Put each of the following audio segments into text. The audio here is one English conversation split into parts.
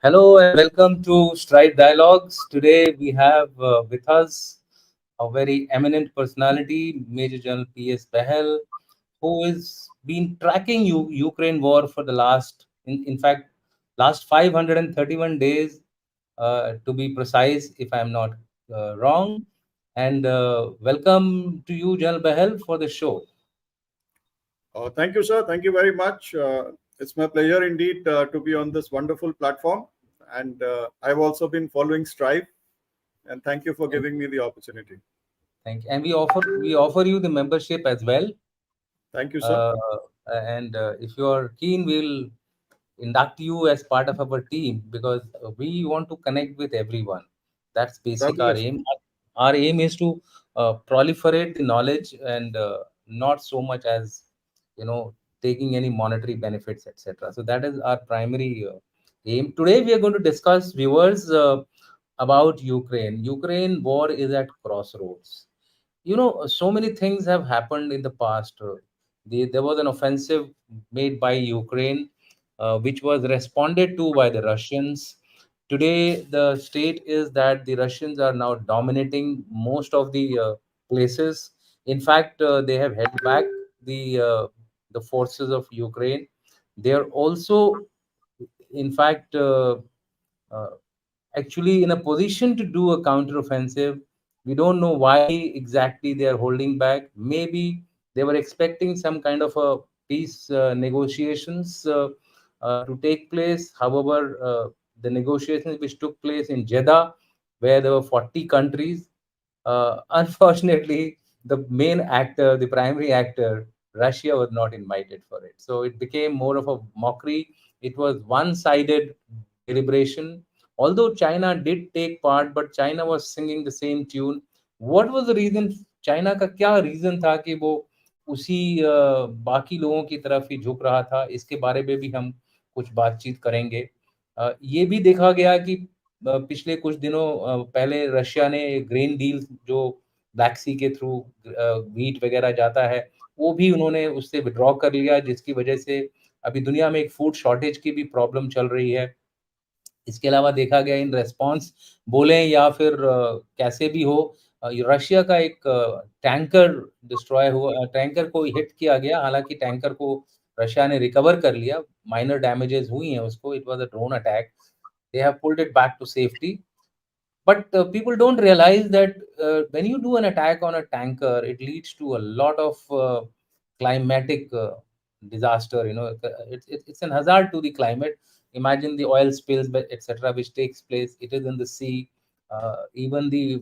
Hello and welcome to Stride Dialogues. Today we have with us a very eminent personality, Major General P.S. Bahel, who has been tracking Ukraine war for the last 531 days, to be precise, if I'm not wrong. And welcome to you, General Bahel, for the show. Thank you, sir. Thank you very much. It's my pleasure indeed to be on this wonderful platform. And I've also been following Strive. And thank you for Thank giving you. me the opportunity. Thank you. And we offer you the membership as well. Thank you, sir. Uh, and if you are keen, we'll induct you as part of our team because we want to connect with everyone. That's basic our Fabulous. aim. Our aim is to proliferate the knowledge and not so much as you know taking any monetary benefits, etc. So that is our primary aim. Today we are going to discuss, viewers, about Ukraine. Ukraine war is at crossroads. So many things have happened in the past. There was an offensive made by Ukraine, which was responded to by the Russians. Today, the state is that the Russians are now dominating most of the places. In fact, they have held back the forces of Ukraine. They are also, in fact, uh, actually in a position to do a counteroffensive. We don't know why exactly they are holding back. Maybe they were expecting some kind of a peace negotiations to take place. However, the negotiations which took place in Jeddah, where there were 40 countries, unfortunately, the main actor, the primary actor, Russia was not invited for it. So it became more of a mockery. It was one-sided deliberation. Although China did take part, but China was singing the same tune. What was the reason? China का क्या reason था कि वो उसी बाकी लोगों की तरफ ही झुक रहा था? इसके बारे में भी हम कुछ बातचीत करेंगे। ये भी देखा गया कि पिछले कुछ दिनों पहले रशिया ने ग्रेन डील जो ब्लैक सी के थ्रू व्हीट वगैरह जाता है, वो भी उन्होंने उससे विड्रॉ कर लिया, जिसकी वजह से अभी दुनिया में एक फूड शॉर्टेज की भी प्रॉब्लम चल रही है। इसके अलावा देखा गया इन रिस्पॉन्स बोलें या फिर कैसे भी हो, रशिया का एक टैंकर डिस्ट्रॉय हुआ, टैंकर को हिट किया गया। हालाँकि टैंकर को रशिया ने रिकवर कर लिया, माइनर डैमेजेस हुई हैं उसको, it was a drone attack. They have pulled it back to safety. But people don't realize that when you do an attack on a tanker, it leads to a lot of climatic disaster. It's an hazard to the climate. Imagine the oil spills, etc., which takes place. It is in the sea. Even the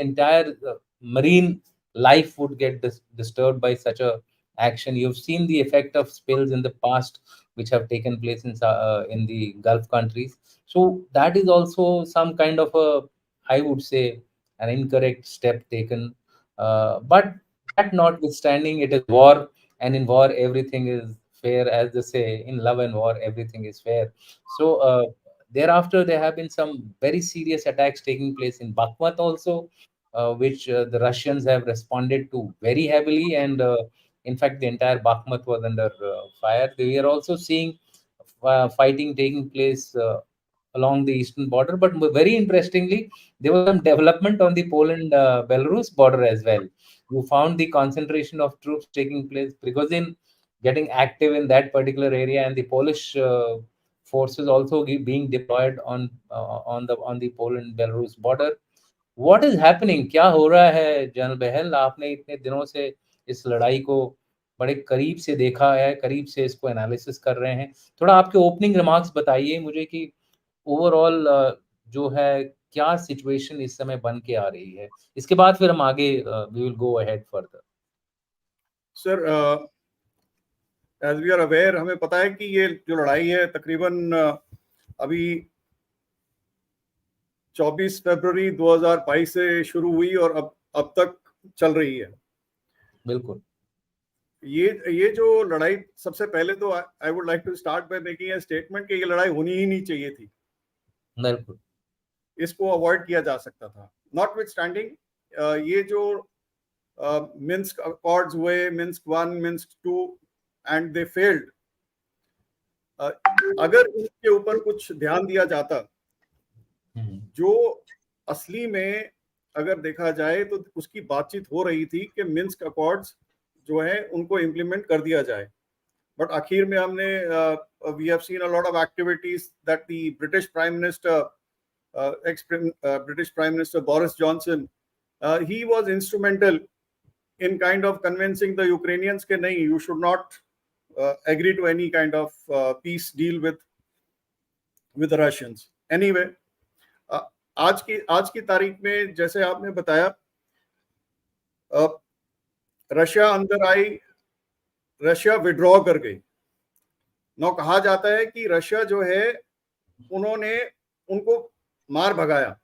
entire marine life would get disturbed by such a action. You've seen the effect of spills in the past, which have taken place in the Gulf countries. So that is also some kind of a, I would say, an incorrect step taken. But that notwithstanding, it is war, and in war everything is fair, as they say. In love and war, everything is fair. So thereafter, there have been some very serious attacks taking place in Bakhmut also, which the Russians have responded to very heavily, and in fact, the entire Bakhmut was under fire. We are also seeing fighting taking place along the eastern border. But very interestingly, there was some development on the Poland Belarus border as well. You found the concentration of troops taking place, Prigozin getting active in that particular area, and the Polish forces also being deployed on the Poland Belarus border. What is happening? क्या हो रहा है general बहल? आपने इतने दिनों से इस लड़ाई को बड़े करीब से देखा है, करीब से इसको एनालिसिस कर रहे हैं। थोड़ा आपके ओपनिंग रिमार्क्स बताइए मुझे कि ओवरऑल जो है क्या सिचुएशन इस समय बन के आ रही है। इसके बाद फिर हम आगे we will go ahead further. Sir, as we are aware, हमें पता है कि ये जो लड़ाई है तकरीबन अभी 24 फरवरी 2022 से शुरू हुई और अब तक चल रही है। बिल्कुल। ये जो लड़ाई, सबसे पहले तो I would like to start by making a statement कि ये लड़ाई होनी ही नहीं चाहिए थी। बिल्कुल। इसको अवॉइड किया जा सकता था। नॉट विथ स्टैंडिंग ये जो मिन्स्क अकॉर्ड्स हुए, Minsk 1, Minsk 2, and they failed. अगर इनके ऊपर कुछ ध्यान दिया जाता, जो असली में अगर देखा जाए तो उसकी बातचीत हो रही थी कि मिन्स्क अकॉर्ड्स जो है उनको इम्प्लीमेंट कर दिया जाए, बट आखिर में हमने we have seen a lot of activities that the British prime minister, ex British Prime Minister Boris Johnson, he was instrumental in kind of convincing the Ukrainians that nahi, you should not agree to any kind of peace deal with the Russians. Anyway, आज की तारीख में जैसे आपने बताया, Russia अंदर आई, Russia withdraw कर गई। नौ कहा जाता है कि रशिया जो है उन्होंने उनको मार भगाया।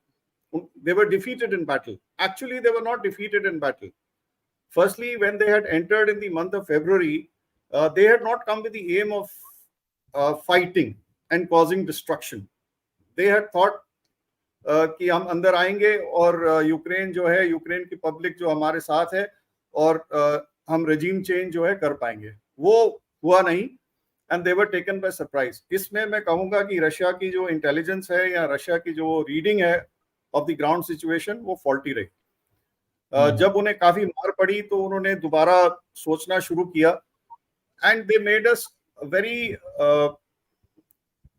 They were defeated in battle. Actually, they were not defeated in battle. Firstly, when they had entered in the month of February, they had not come with the aim of fighting and causing destruction. They had thought कि हम अंदर आएंगे और Ukraine जो है, Ukraine की public जो हमारे साथ है और हम रेजिम चेंज जो है कर पाएंगे। वो हुआ नहीं, and they were taken by surprise. इसमें मैं कहूँगा कि रशिया की जो इंटेलिजेंस है या रशिया की जो रीडिंग है ऑफ द ग्राउंड सिचुएशन वो फॉल्टी रही। जब उन्हें काफी मार पड़ी तो उन्होंने दोबारा सोचना शुरू किया, and they made us very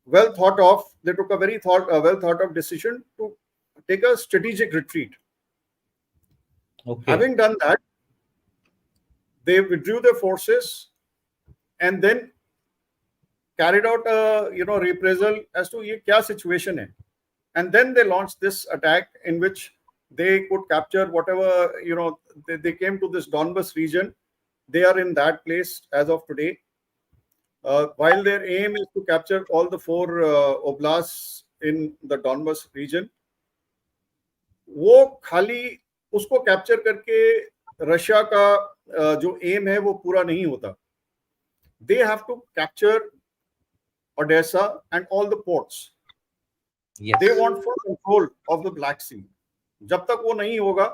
well thought of, they took a very well thought of decision to take a strategic retreat. Okay. Having done that, they withdrew their forces and then carried out a reprisal as to ye kya situation hai, and then they launched this attack in which they could capture whatever they came to this Donbas region. They are in that place as of today. While their aim is to capture all the 4 oblasts in the Donbas region, वो खाली उसको capture करके Russia का जो M है वो पूरा नहीं होता। They have to capture Odessa and all the ports. Yes. They want full control of the Black Sea. जब तक वो नहीं होगा,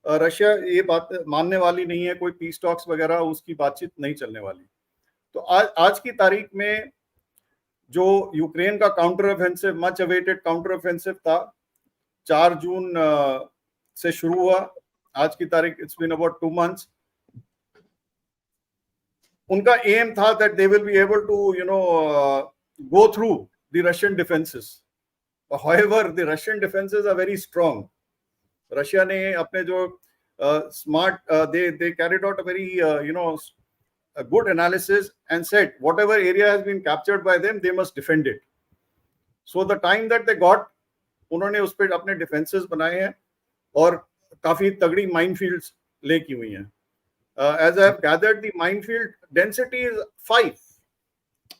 रशिया ये बात मानने वाली नहीं है, कोई पीस टॉक्स वगैरह उसकी बातचीत नहीं चलने वाली। तो आज की तारीख में जो यूक्रेन का counter offensive, much awaited counter offensive था, 4 जून से शुरू हुआ, आज की तारीख इट्स बीन अबाउट 2 months। उनका एम था that they will be able to go through the Russian defences. However the Russian defences are very strong. Russia ने अपने जो smart they carried out a very a good analysis and said whatever area has been captured by them, they must defend it. So the time that they got, उन्होंने उस पर अपने defences बनाए हैं और काफी तगड़ी माइनफील्ड्स लेकी हुई हैं। As I have gathered, the minefield density is 5.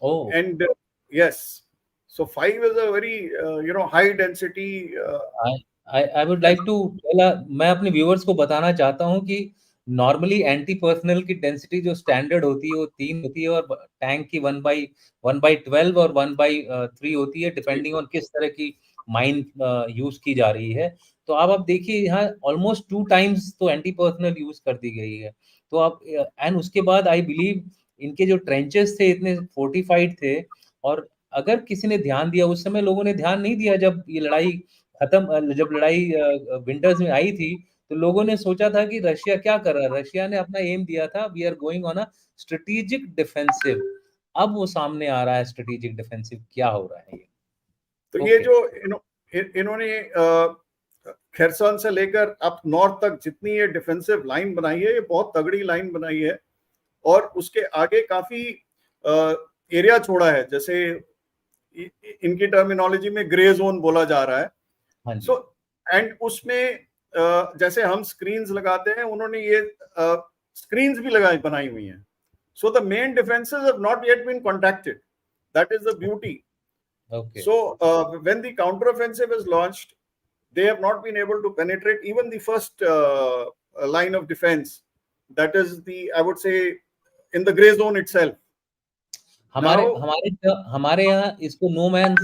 Oh. And yes, so 5 is a very high density. I would like to tell, मैं अपने व्यूअर्स को बताना चाहता हूँ कि नॉर्मली एंटी पर्सनल की डेंसिटी जो स्टैंडर्ड होती है वो 3 होती है, और टैंक की 1/12 और 1/3 होती है, डिपेंडिंग ऑन किस तरह की माइन यूज की जा रही है। तो आप देखिए यहाँ ऑलमोस्ट 2 times तो एंटी पर्सनल यूज कर दी गई है। तो आप एंड उसके बाद आई बिलीव इनके जो ट्रेंचेस थे इतने फोर्टिफाइड थे, और अगर किसी ने ध्यान दिया, उस समय लोगों ने ध्यान नहीं दिया जब ये लड़ाई खत्म, जब लड़ाई विंटर्स में आई थी, तो लोगों ने सोचा था कि रशिया क्या कर रहा है। रशिया ने अपना एम दिया था, we are going on a strategic defensive. अब वो सामने आ रहा है स्ट्रेटेजिक डिफेंसिव क्या हो रहा है ये। तो ये जो इन्होंने खेरसन से लेकर अब नॉर्थ तक जितनी ये डिफेंसिव लाइन बनाई है, ये बहुत तगड़ी लाइन बनाई है, और उसके आगे काफी एरिया छोड़ा है, जैसे इनकी टर्मिनोलॉजी में ग्रे जोन बोला जा रहा है। सो एंड उसमें जैसे हम स्क्रीन्स लगाते हैं, उन्होंने ये स्क्रीन्स भी बनाई हुई हैं। So the main defences have not yet been contacted, that is the beauty. Okay. So when the counteroffensive is launched, they have not been able to penetrate even the first line of defense, that is I would say in the gray zone itself. हमारे यहाँ इसको no man's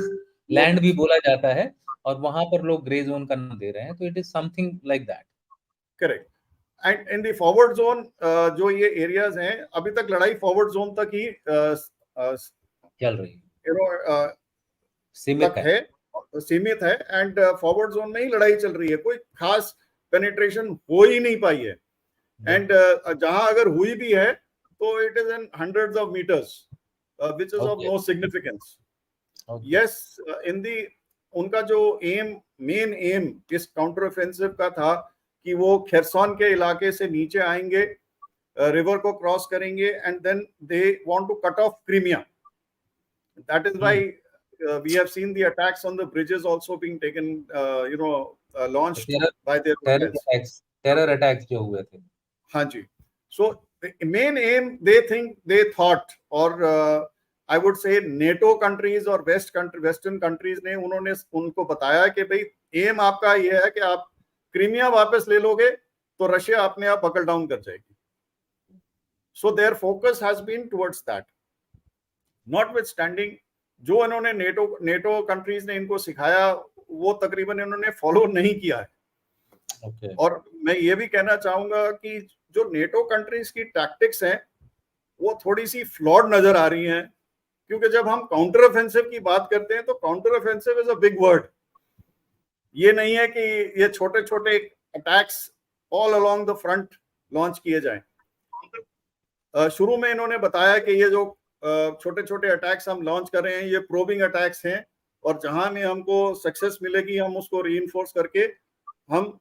land भी बोला जाता है, और वहां पर लोग ग्रे जोन का नाम दे रहे हैं, तो it is something like that. Correct. And in the forward zone जो ये एरियाज हैं, अभी तक लड़ाई फॉरवर्ड जोन तक ही चल रही है। सीमित तक है, सीमित है, एंड फॉरवर्ड जोन में ही लड़ाई चल रही है, कोई खास पेनिट्रेशन हो ही नहीं पाई है। एंड जहां अगर हुई भी है तो it is in hundreds of metres, which is of no significance. Yes, in the उनका जो मेन एम इस काउंटर ऑफेंसिव का था कि वो खेरसॉन के इलाके से नीचे आएंगे, रिवर को क्रॉस करेंगे, and then they want to cut off Crimea. That is why we have seen the attacks on the bridges also being taken, launched by their rockets. Terror attacks जो हुए थे। हाँ जी। So the main aim they thought, or I would say NATO countries और western countries ने उन्होंने उनको बताया कि भाई एम आपका ये है कि आप क्रीमिया वापस ले लोगे तो रशिया अपने आप बकल डाउन कर जाएगी। So their focus has been towards that. Notwithstanding, जो इन्होंने नेटो कंट्रीज ने इनको सिखाया वो तकरीबन इन्होंने फॉलो नहीं किया है। और मैं ये भी कहना चाहूंगा कि जो नेटो कंट्रीज की टैक्टिक्स हैं वो थोड़ी सी फ्लॉड नजर आ रही हैं, क्योंकि जब हम काउंटर ऑफेंसिव की बात करते हैं तो counter offensive is a big word. ये नहीं है कि ये छोटे छोटे attacks all along the front launch किए जाएं। शुरू में इन्होंने बताया कि ये जो छोटे छोटे अटैक्स हम लॉन्च कर रहे हैं ये प्रोबिंग अटैक्स हैं, और जहां में हमको सक्सेस मिलेगी हम उसको रीइंफोर्स करके हम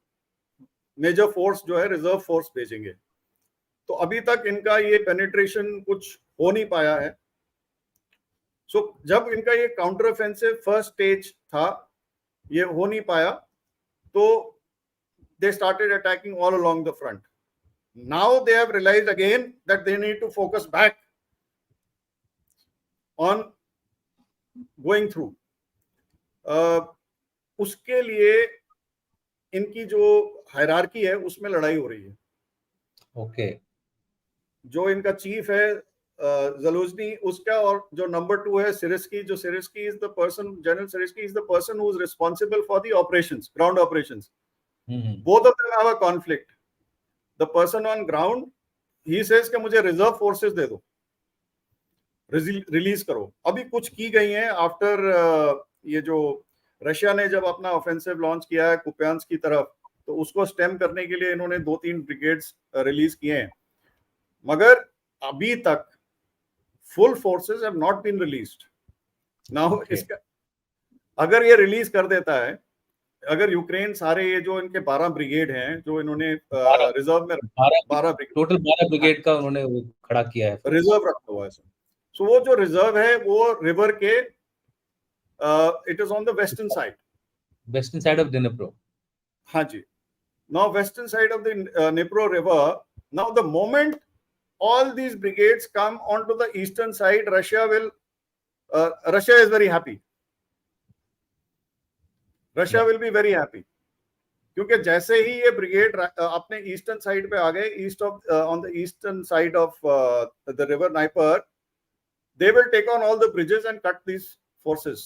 मेजर फोर्स जो है रिजर्व फोर्स भेजेंगे। तो अभी तक इनका ये पेनिट्रेशन कुछ हो नहीं पाया है। सो जब इनका ये काउंटर ऑफेंसिव फर्स्ट स्टेज था, ये हो नहीं पाया, तो they started attacking all along the front. Now they have realised again that they need to focus back on going through. उसके लिए इनकी जो हायरार्की है उसमें लड़ाई हो रही है। जो इनका चीफ है ज़लूज़नी, उसका, और जो नंबर 2 है सिरिस्की, जो Syrskyi is the person, general Syrskyi is the person who is responsible for the operations, ground operations. Both of them have a conflict. The person on ground he says कि मुझे reserve forces दे दो, release करो। अभी कुछ की गई हैं after ये जो रशिया ने जब अपना ऑफेंसिव लॉन्च किया है कुपियांस्क की तरफ, तो उसको स्टेम करने के लिए इन्होंने 2-3 ब्रिगेड्स रिलीज किए हैं, मगर अभी तक full forces have not been released. Now इसका अगर ये रिलीज कर देता है, अगर यूक्रेन सारे ये जो इनके 12 ब्रिगेड हैं जो इन्होंने रिजर्व में 12 टोटल 12 ब्रिगेड का उन्होंने वो खड़ा किया है, रिजर्व रखा हुआ है। सो वो जो रिजर्व है वो रिवर के it is on the western side of Dnipro. हाँ जी, now western side of the Dnipro river, now the moment all these brigades come onto the eastern side, Russia is very happy. Russia will be very happy, क्योंकि जैसे ही ये brigade अपने eastern side पे आ गए, east of on the eastern side of the river NIPER, they will take on all the bridges and cut these forces.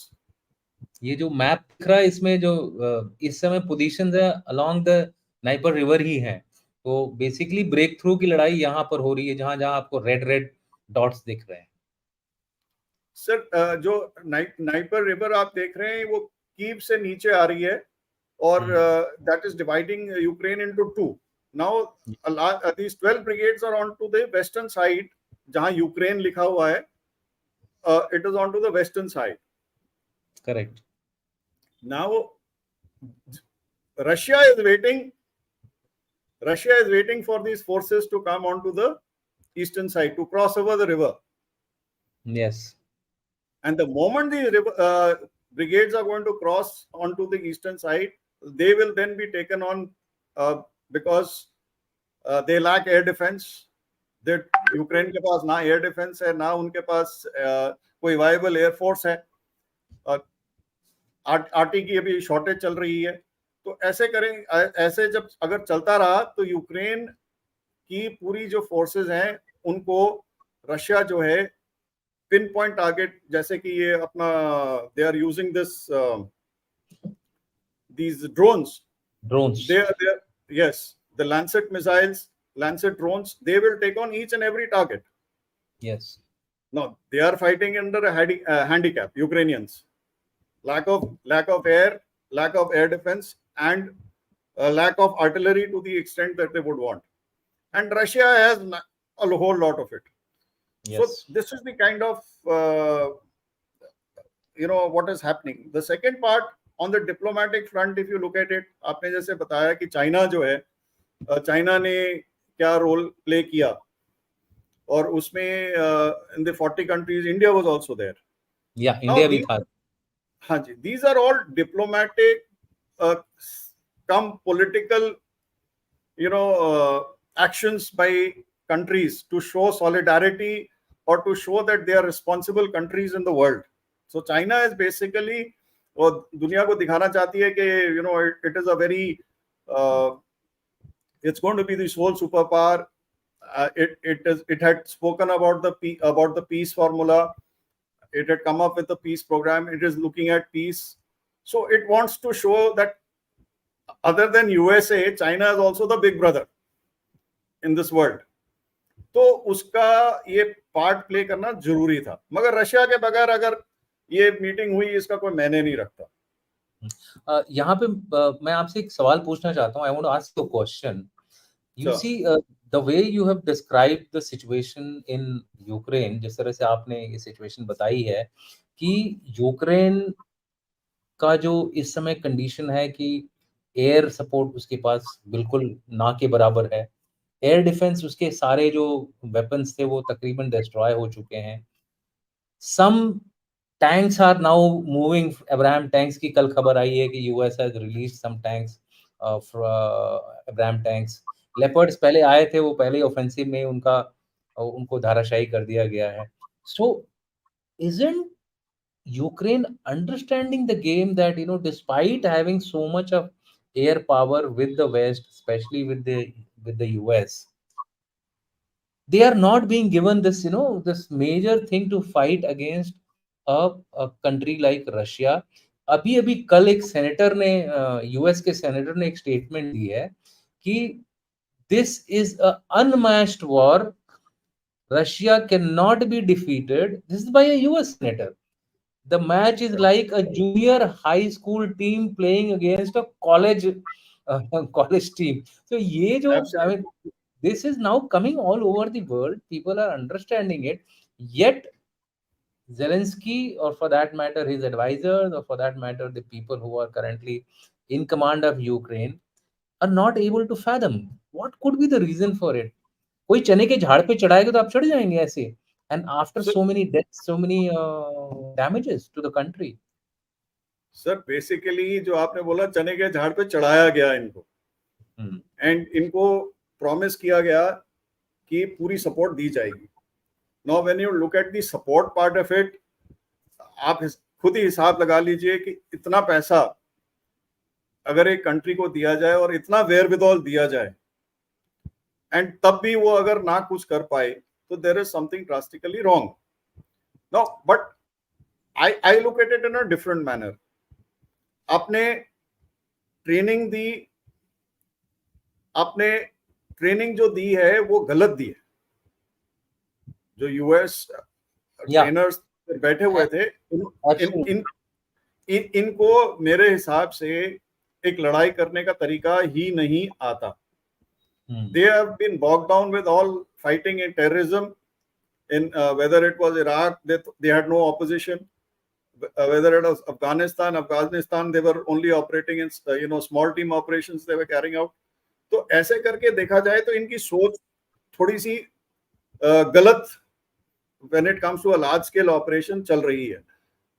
ये जो map दिख रहा है इसमें जो इस समय पोजीशंस है अलोंग द नाइपर रिवर ही है, तो बेसिकली ब्रेक थ्रू की लड़ाई यहाँ पर हो रही है, जहां जहां आपको रेड डॉट्स दिख रहे हैं। सर जो नाइपर रिवर आप देख रहे हैं वो कीव से नीचे आ रही है, और that is dividing Ukraine into 2. Now these 12 brigades are on to the western side, जहां यूक्रेन लिखा हुआ है, it is on to the western side. Correct. Now Russia is waiting for these forces to come onto the eastern side, to cross over the river. Yes. And the moment the brigades are going to cross onto the eastern side, they will then be taken on because they lack air defense. that Ukraine के पास ना air defence है, ना उनके पास कोई viable air force है, RT की अभी shortage चल रही है। तो ऐसे जब अगर चलता रहा तो यूक्रेन की पूरी जो फोर्सेस हैं उनको रशिया जो है पिन पॉइंट टारगेट, जैसे कि ये अपना they are using these drones, yes, the Lancet missiles, Lancet drones, they will take on each and every target. Yes. No, they are fighting under a handicap. Ukrainians, lack of air defense, and lack of artillery to the extent that they would want. And Russia has a whole lot of it. Yes. So this is the kind of what is happening. The second part on the diplomatic front, if you look at it, आपने जैसे बताया कि China जो है, China ने क्या role play किया, और उसमें in the 40 countries India was also there. Yeah, India भी था. हाँ जी, these are all diplomatic come political actions by countries to show solidarity or to show that they are responsible countries in the world. So China is basically और दुनिया को दिखाना चाहती है कि it is a very it's going to be the sole superpower. It had spoken about the peace formula. It had come up with a peace program. It is looking at peace. So it wants to show that other than USA, China is also the big brother in this world. तो उसका ये part play करना जरूरी था, मगर Russia के बगैर अगर ये मीटिंग हुई इसका कोई मायने नहीं रखता। यहाँ पे मैं आपसे एक सवाल पूछना चाहता हूँ. I want to ask you a question. You see, the way you have described the situation in Ukraine, जिस तरह से आपने ये सिचुएशन बताई है कि यूक्रेन का जो इस समय कंडीशन है कि एयर सपोर्ट उसके पास बिल्कुल ना के बराबर है, एयर डिफेंस उसके सारे जो वेपन्स थे वो तकरीबन डिस्ट्रॉय हो चुके हैं. Some tanks are now moving. Abraham tanks की कल खबर आई है कि US has released some tanks, Abraham tanks. Leopards पहले आए थे, वो पहले ऑफेंसिव में उनको धाराशायी कर दिया गया है. सो isn't Ukraine understanding the game that despite having so much of air power with the West, especially with the US, they are not being given this major thing to fight against a country like Russia. अभी अभी कल एक senator ने US के senator ने एक statement दी है कि this is a unmatched war. Russia cannot be defeated. This is by a US senator. The match is like a junior high school team playing against a college team. So ये जो I mean, this is now coming all over the world. People are understanding it. Yet Zelensky, or for that matter his advisors, or for that matter the people who are currently in command of Ukraine, are not able to fathom what could be the reason for it. कोई चने के झाड़ पे चढ़ाएगा तो आप चढ़ जाएंगे ऐसे. And after so many deaths, so many damages to the country. Sir basically जो आपने बोला चने के झाड़ पे चढ़ाया गया इनको, एंड इनको प्रॉमिस किया गया कि पूरी सपोर्ट दी जाएगी. Now when you look at the support part of it, आप खुद ही हिसाब लगा लीजिए कि इतना पैसा अगर एक कंट्री को दिया जाए और इतना वेयरविदॉल दिया जाए, एंड तब भी वो अगर ना कुछ कर पाए, तो there is something drastically wrong. No, but I look at it in a different manner. आपने ट्रेनिंग जो दी है वो गलत दी है. जो यूएस ट्रेनर्स बैठे हुए थे, इनको मेरे हिसाब से एक लड़ाई करने का तरीका ही नहीं आता. They have been bogged down with all fighting in terrorism. In whether it was Iraq, they had no opposition. Whether it was Afghanistan, they were only operating in small team operations they were carrying out. तो ऐसे करके देखा जाए तो इनकी सोच थोड़ी सी गलत when it comes to a large scale operation चल रही है.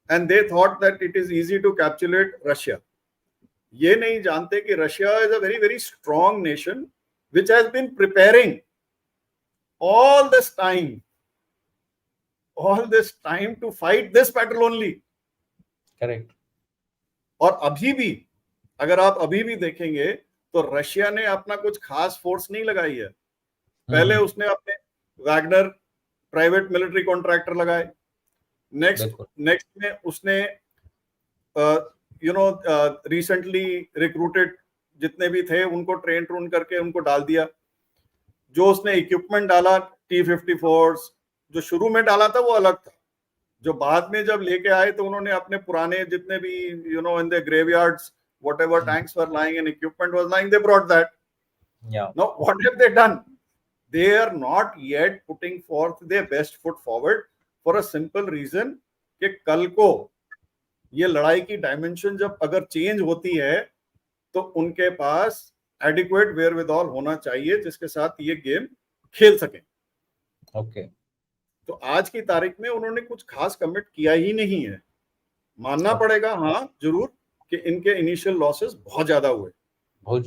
And they thought that it is easy to capitulate Russia. ये नहीं जानते कि Russia is a very very strong nation which has been preparing all this time to fight this battle only. Correct. और अभी भी अगर आप अभी भी देखेंगे तो रशिया ने अपना कुछ खास फोर्स नहीं लगाई है. पहले उसने अपने वैगनर प्राइवेट मिलिट्री कॉन्ट्रैक्टर लगाए. नेक्स्ट में उसने रिसेंटली रिक्रूटेड जितने भी थे उनको ट्रेन करके उनको डाल दिया. जो उसने इक्विपमेंट डाला T-54s, जो शुरू में डाला था वो अलग था, जो बाद में जब लेके आए तो उन्होंने अपने पुराने जितने भी in the graveyards whatever tanks were lying and equipment was lying, they brought that. Yeah. Now what have they done? They are not yet putting forth their best foot forward for a simple reason कि कल को ये लड़ाई की dimension जब अगर change होती है तो उनके पास एडिक्वेट वेयरविदॉल होना चाहिए जिसके साथ ये गेम खेल सकें. ओके. तो आज की तारीख में उन्होंने कुछ खास कमिट किया ही नहीं है. मानना पड़ेगा हाँ जरूर कि इनके इनिशियल लॉसेस बहुत ज्यादा हुए, बहुत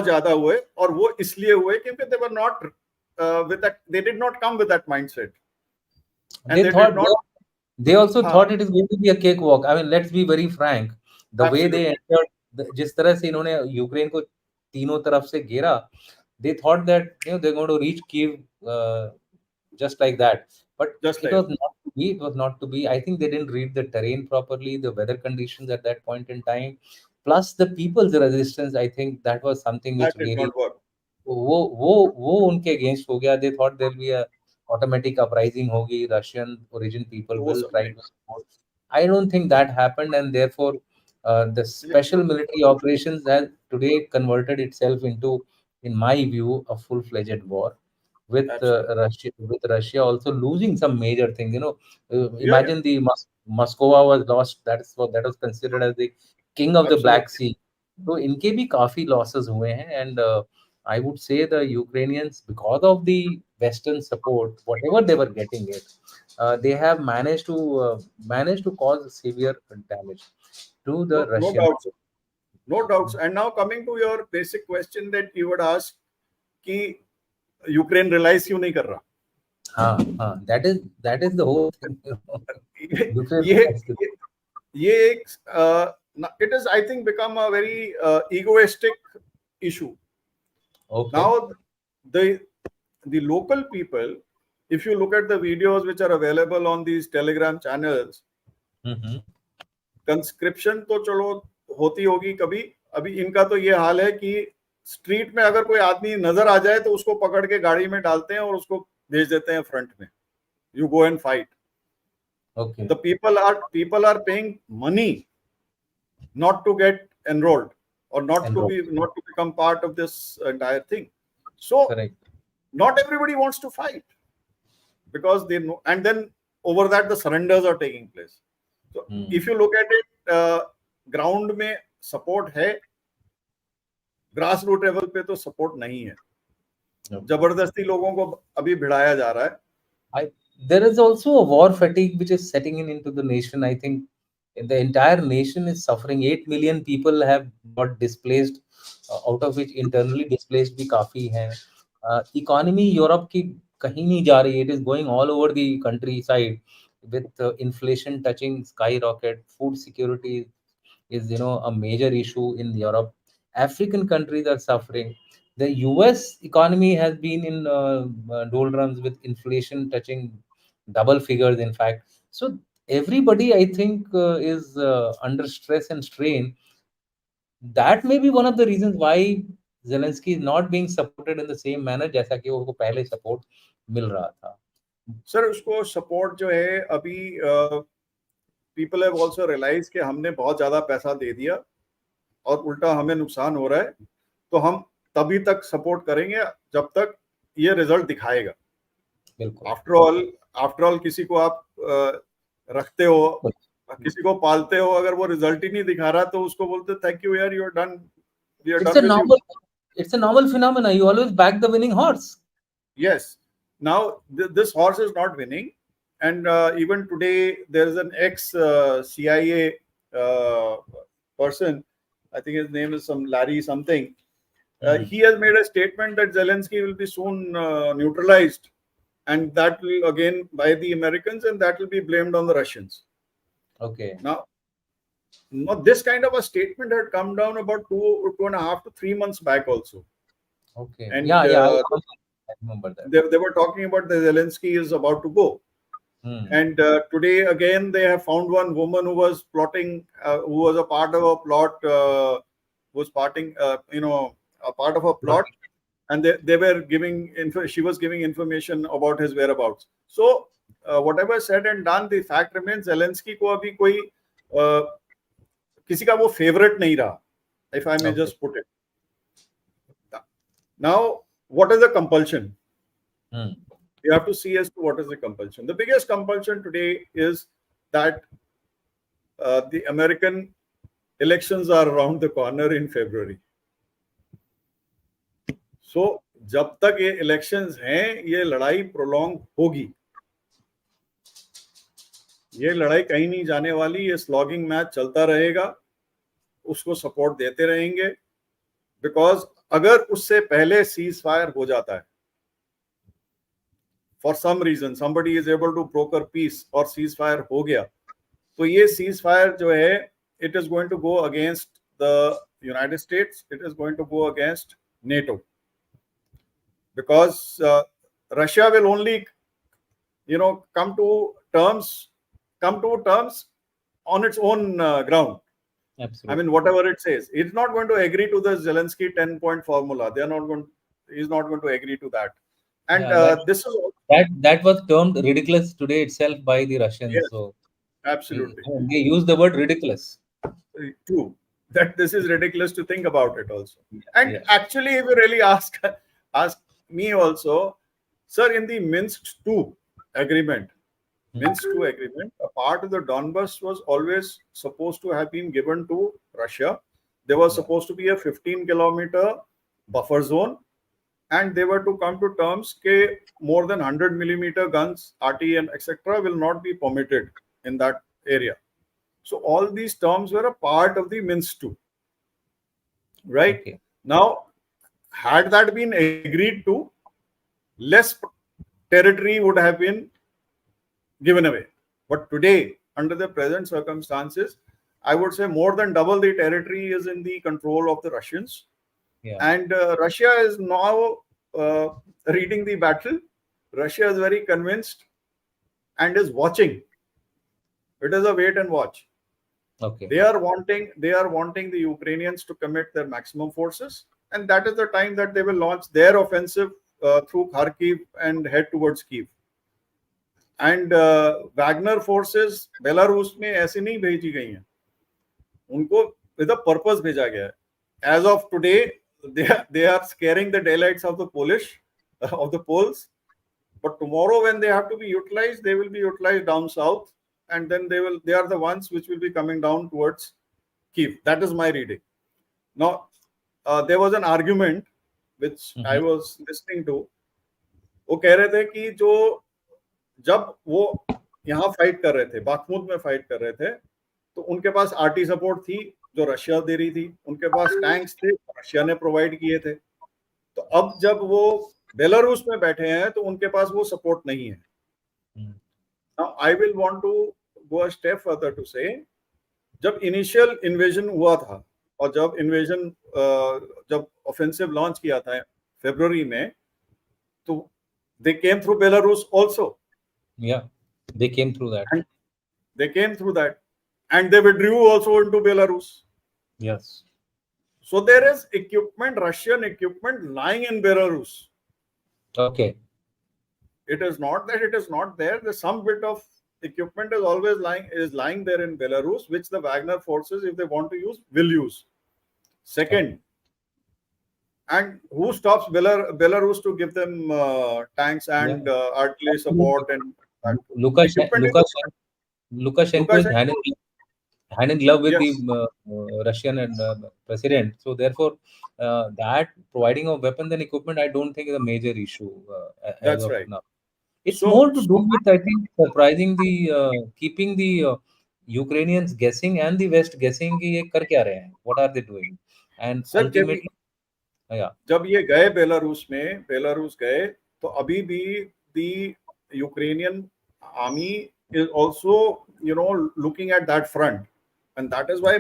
ज्यादा हुए, और वो इसलिए हुए क्योंकि they were not with that, they did not come with that mindset, and they they thought did not. they also thought it is going to be a cakewalk. I mean, let's be very frank. The way they entered, जिस तरह से इन्होंने Ukraine को तीनों तरफ से घेरा, they thought that they're going to reach Kiev just like that. But Just it like was not to be. It was not to be. I think they didn't read the terrain properly, the weather conditions at that point in time, plus the people's resistance. I think that was something which that did really not work. वो उनके against हो गया. They thought there'll be a automatic uprising होगी, Russian origin people वो will सब try नहीं. to support. I don't think that happened, and therefore the special military operations has today converted itself into, in my view, a full-fledged war with Absolutely. Russia also losing some major things. Yeah, Imagine the Moscow was lost. That was considered as the king of the Black absolutely. Sea. तो इनके भी काफी losses हुए हैं, and I would say the Ukrainians, because of the Western support, whatever they were getting it, they have managed to cause severe damage to the No Russian. doubts. No doubts. And now coming to your basic question that you would ask कि Ukraine realise क्यों नहीं कर रहा? हाँ, that is the whole thing. ये एक it is, I think, become a very egoistic issue. Okay. Now the local people, if you look at the videos which are available on these Telegram channels, conscription तो चलो होती होगी कभी, अभी इनका तो ये हाल है कि स्ट्रीट में अगर कोई आदमी नजर आ जाए तो उसको पकड़ के गाड़ी में डालते हैं और उसको भेज देते हैं फ्रंट में, you go and fight. Okay. The people are paying money not to get enrolled or not to become part of this entire thing. So correct. Not everybody wants to fight because they know, and then over that the surrenders are taking place. So if you look at it, ground में support है, grassroots level पे तो support नहीं है. जबरदस्ती लोगों को अभी भिड़ाया जा रहा है. There is also a war fatigue which is setting into the nation. I think the entire nation is suffering. 8 million people have got displaced, out of which internally displaced भी काफी हैं. Economy Europe की कहीं नहीं जा रही. It is going all over the countryside with inflation touching skyrocket. Food security is a major issue in Europe. African countries are suffering. The US economy has been in doldrums with inflation touching double figures, in fact. So everybody, I think, is under stress and strain. That may be one of the reasons why Zelensky is not being supported in the same manner जैसा कि वो पहले support मिल रहा था. Sir उसको support जो है अभी people have also realized कि हमने बहुत ज्यादा पैसा दे दिया और उल्टा हमें नुकसान हो रहा है, तो हम तभी तक सपोर्ट करेंगे जब तक ये रिजल्ट दिखाएगा. आफ्टर ऑल किसी को आप रखते हो, किसी को पालते हो, अगर वो रिजल्ट ही नहीं दिखा रहा तो उसको बोलते थैंक यू यार, you are done, we are done with you. It's a normal phenomena. You always back the winning horse. Yes. Now this horse is not winning, and even today there is an ex CIA person, I think his name is some Larry something. He has made a statement that Zelensky will be soon neutralized, and that will again by the Americans, and that will be blamed on the Russians. Okay. Now this kind of a statement had come down about 2.5 to 3 months back also. Okay. And I remember that. They were talking about the Zelensky is about to go. And today again they have found one woman who was plotting, who was a part of a plot, was parting, a part of a plot and they were giving she was giving information about his whereabouts. So whatever said and done, the fact remains Zelensky को अभी कोई किसी का वो favorite नहीं रहा, if I may just put it. Now, what is the compulsion? You have to see as to what is the compulsion. The biggest compulsion today is that the American elections are around the corner in February. So, जब तक ये elections हैं, ये लड़ाई prolong होगी. ये लड़ाई कहीं नहीं जाने वाली, ये slogging match चलता रहेगा, उसको support देते रहेंगे, because अगर उससे पहले ceasefire हो जाता है, for some reason somebody is able to broker peace और ceasefire हो गया, तो ये ceasefire जो है, it is going to go against the United States, it is going to go against NATO, because Russia will only, come to terms on its own ground. Absolutely. I mean, whatever it says, it's not going to agree to the Zelensky 10-point formula. He's not going to agree to that. And this is that was termed ridiculous today itself by the Russians. Yes, so absolutely, they use the word ridiculous. True, that this is ridiculous to think about it also. And actually, if you really ask me also, sir, in the Minsk II agreement, a part of the Donbas was always supposed to have been given to Russia. There was supposed to be a 15-kilometer buffer zone, and they were to come to terms that more than 100-millimeter guns, RT and etc. will not be permitted in that area. So all these terms were a part of the Minsk II. Right? Okay. Now, had that been agreed to, less territory would have been given away. But today, under the present circumstances, I would say more than double the territory is in the control of the Russians. Yeah. And Russia is now reading the battle. Russia is very convinced and is watching. It is a wait and watch. Okay. They are wanting the Ukrainians to commit their maximum forces, and that is the time that they will launch their offensive through Kharkiv and head towards Kyiv. And Wagner forces Belarus में ऐसे नहीं भेजी गई हैं, उनको with a purpose भेजा गया है. As of today, they are scaring the daylights of the Poles, but tomorrow when they have to be utilized, they will be utilized down south, and then they are the ones which will be coming down towards Kyiv. That is my reading. Now, there was an argument which I was listening to. वो कह रहे थे कि जब वो यहाँ fight कर रहे थे, बाखमुत में फाइट कर रहे थे, तो उनके पास आरटी सपोर्ट थी जो रशिया दे रही थी, उनके पास टैंक्स थे, रशिया ने प्रोवाइड किए थे. तो अब जब वो बेलारूस में बैठे हैं तो उनके पास वो सपोर्ट नहीं है. Now I will want to go a step further to say, जब इनिशियल इन्वेजन हुआ था और जब ऑफेंसिव लॉन्च किया था फरवरी में, तो they came through Belarus also. Yeah, they came through that. And they withdrew also into Belarus. Yes. So there is equipment, Russian equipment lying in Belarus. Okay. It is not that it is not there. There's some bit of equipment is lying there in Belarus, which the Wagner forces, if they want to use, will use. Second, and who stops Belarus to give them tanks and artillery support and Lukashenko is hand in glove with the Russian and president. So therefore, that providing of weapons and equipment, I don't think is a major issue. That's right. Now. It's more to do with, I think, keeping the Ukrainians guessing and the West guessing कि ये कर क्या रहे हैं, what are they doing, and ultimately, जब ये गए Belarus गए, तो अभी भी the Ukrainian army is also, looking at that front, and that is why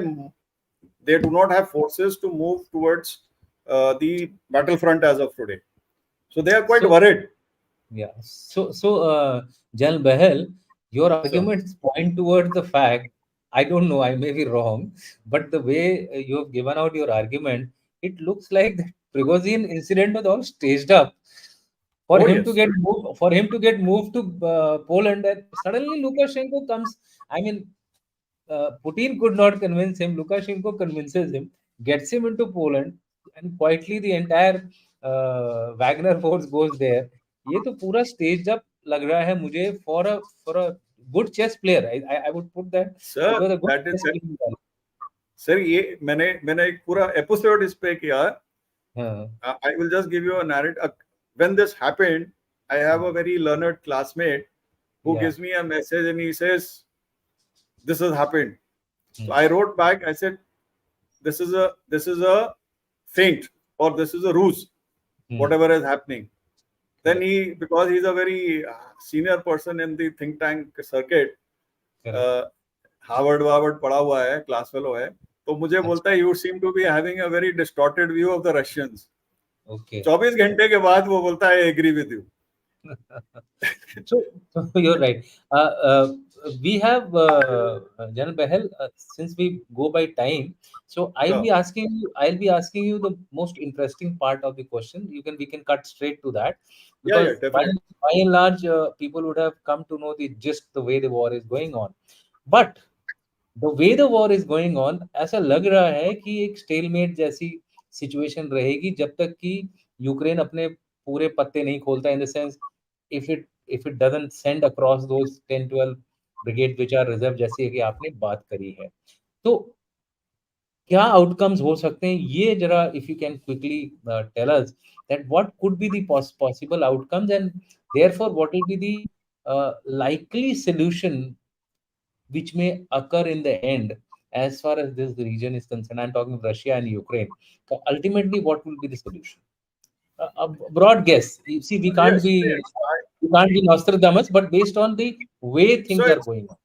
they do not have forces to move towards the battlefront as of today. So they are quite worried. Yeah. So General Behel, your arguments point towards the fact, I don't know, I may be wrong, but the way you have given out your argument, it looks like that Prigozhin incident was all staged up for Oh him to yes, get moved, to Poland, and suddenly Lukashenko comes. I mean, Putin could not convince him. Lukashenko convinces him, gets him into Poland, and quietly the entire Wagner force goes there. ये तो पूरा staged up लग रहा है मुझे for a good chess player. I would put that it sir. was a good That is chess playing guy. sir. ये मैंने एक पूरा एपिसोड इस पे किया. हाँ, I will just give you a narrative. When this happened, I have a very learned classmate who yeah. gives me a message and he says, "This has happened." So Hmm. I wrote back. I said, this is a feint or this is a ruse. Hmm. Whatever is happening." Then Correct. he, because he's a very senior person in the think tank circuit, Correct. Harvard पढ़ा हुआ है, class fellow है, तो मुझे अच्छा. बोलता है you seem to be having a very distorted view of the Russians. Okay. 24 घंटे के बाद वो बोलता है agree with you. So, you're right. We have General Behel. Since we go by time, so Sure. I'll be asking you the most interesting part of the question. We can cut straight to that, Yeah, because definitely. by and large, people would have come to know the gist, the way the war is going on. But the way the war is going on, ऐसा लग रहा है कि एक stalemate जैसी situation रहेगी जब तक कि यूक्रेन अपने पूरे पत्ते नहीं खोलता, in the sense if it doesn't send across those 10-12 brigade which are reserve, जैसे कि आपने बात करी है. तो क्या आउटकम्स हो सकते हैं, ये जरा if you can quickly tell us that what could be the possible outcomes, and therefore what will be the likely solution which may occur in the end as far as this region is concerned. I'm talking of Russia and Ukraine. So ultimately, what will be the solution? A broad guess. You see, Yes, yes. we can't be Nostradamus, but based on the way So things are it's, going on.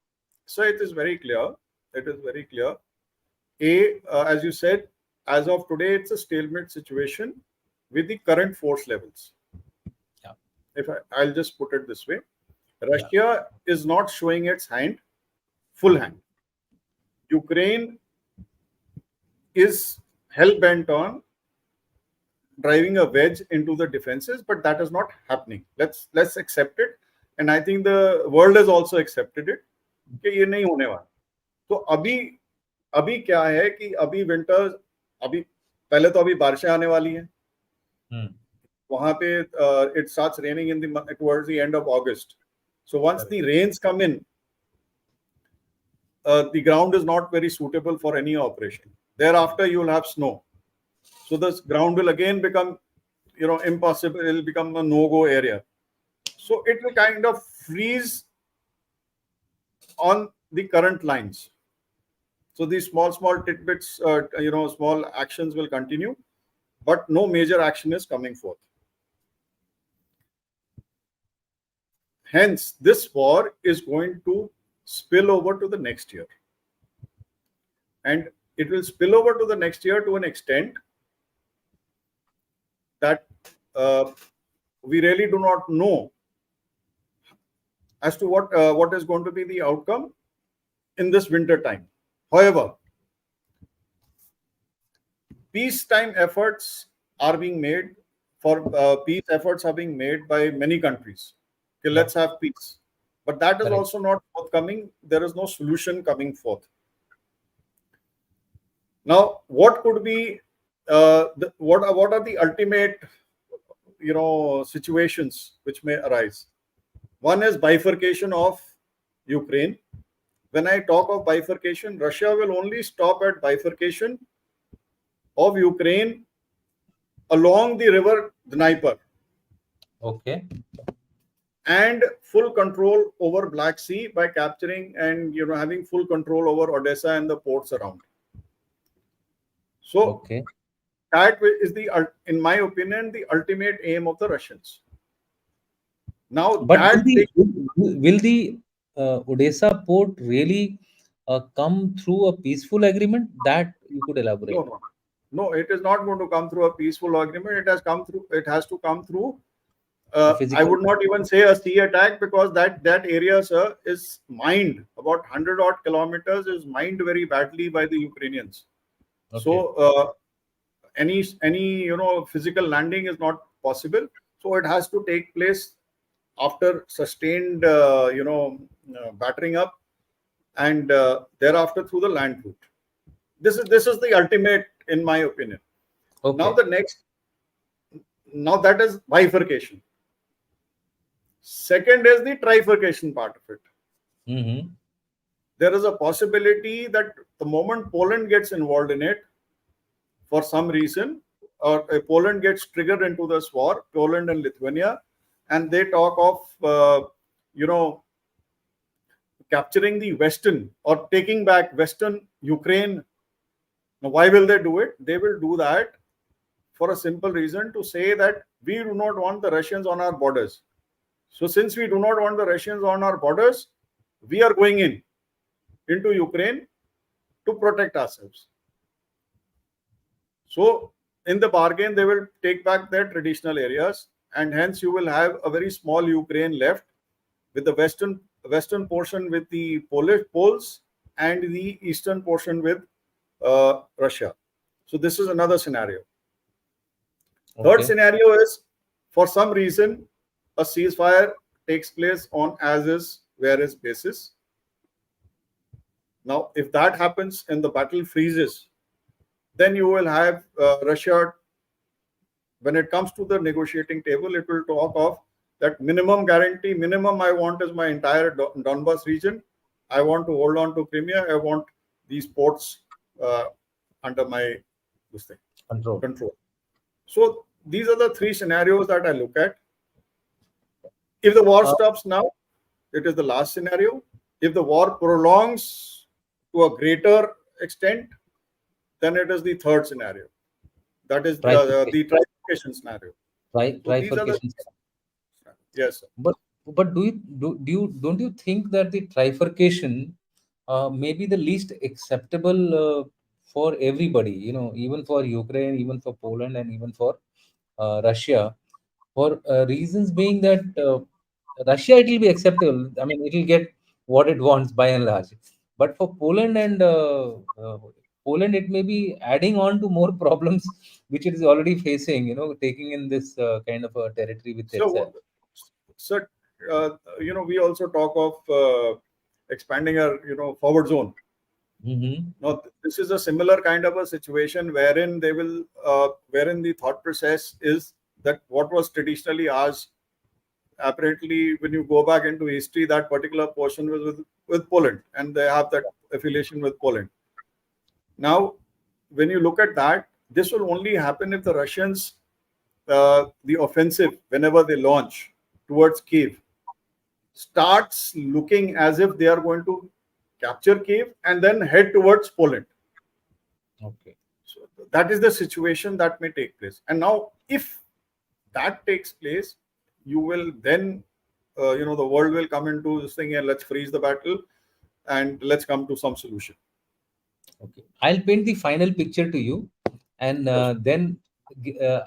so it is very clear. It is very clear. As you said, as of today, it's a stalemate situation with the current force levels. Yeah, I'll just put it this way, yeah, Russia is not showing its hand, full hand. Ukraine is hell bent on driving a wedge into the defenses, but that is not happening. Let's accept it, and I think the world has also accepted it कि ये नहीं होने वाला. तो अभी अभी क्या है कि अभी विंटर्स, अभी पहले तो अभी बारिशें आने वाली हैं. hmm, वहां पे it starts raining in the towards the end of August. So once correct. the rains come in, the ground is not very suitable for any operation. Thereafter, you will have snow. So this ground will again become, impossible. It will become a no-go area. So it will kind of freeze on the current lines. So these small tidbits, small actions will continue, but no major action is coming forth. Hence, this war is going to spill over to the next year. And it will spill over to the next year to an extent that we really do not know as to what is going to be the outcome in this winter time. However, peacetime efforts are being made peace efforts are being made by many countries. Okay, Yeah, let's have peace. But that is correct. also not forthcoming. There is no solution coming forth. Now, what could be what are the ultimate situations which may arise? One is bifurcation of Ukraine. When I talk of bifurcation, Russia will only stop at bifurcation of Ukraine along the river Dnieper Okay. and full control over Black Sea by capturing and having full control over Odessa and the ports around. So Okay. that is in my opinion, the ultimate aim of the Russians. Now But that takes, will the Odessa port really come through a peaceful agreement? That you could elaborate. no, it is not going to come through a peaceful agreement. It has to come through. A I physical. would not even say a sea attack, because that area, sir, is mined about 100 odd kilometers, is mined very badly by the Ukrainians. Okay. So any physical landing is not possible. So it has to take place after sustained battering up, and thereafter through the land route. This is the ultimate, in my opinion. Now Okay. the next, now that is bifurcation. Second is the trifurcation part of it. Mm-hmm. There is a possibility that the moment Poland gets involved in it, for some reason, or Poland gets triggered into this war, Poland and Lithuania, and they talk of capturing the Western or taking back Western Ukraine. Now, why will they do it? They will do that for a simple reason, to say that we do not want the Russians on our borders. So since we do not want the Russians on our borders, we are going into Ukraine to protect ourselves. So in the bargain, they will take back their traditional areas, and hence you will have a very small Ukraine left, with the western portion with the Poles, and the eastern portion with Russia. So this is another scenario. Third Okay. scenario is, for some reason, a ceasefire takes place on as is, where is basis. Now, if that happens and the battle freezes, then you will have Russia, when it comes to the negotiating table, it will talk of that minimum guarantee. Minimum I want is my entire Donbas region. I want to hold on to Crimea. I want these ports under my control. So these are the three scenarios that I look at. If the war stops now, it is the last scenario. If the war prolongs to a greater extent, then it is the third scenario. That is the trifurcation scenario. So these are the, yes, sir. But don't you think that the trifurcation may be the least acceptable for everybody? Even for Ukraine, even for Poland, and even for Russia, for reasons being that Russia, it will be acceptable. I mean, it will get what it wants by and large. But for Poland, it may be adding on to more problems which it is already facing. Taking in this kind of a territory with itself. So, we also talk of expanding our, forward zone. Mm-hmm. Now, this is a similar kind of a situation wherein they will, wherein the thought process is that what was traditionally ours, apparently, when you go back into history, that particular portion was with Poland, and they have that affiliation with Poland. Now, when you look at that, this will only happen if the Russians, the offensive, whenever they launch towards Kiev, starts looking as if they are going to capture Kiev and then head towards Poland. Okay. So that is the situation that may take place. And now, if that takes place, you will then, the world will come into this thing, and let's freeze the battle and let's come to some solution. Okay. I'll paint the final picture to you, and then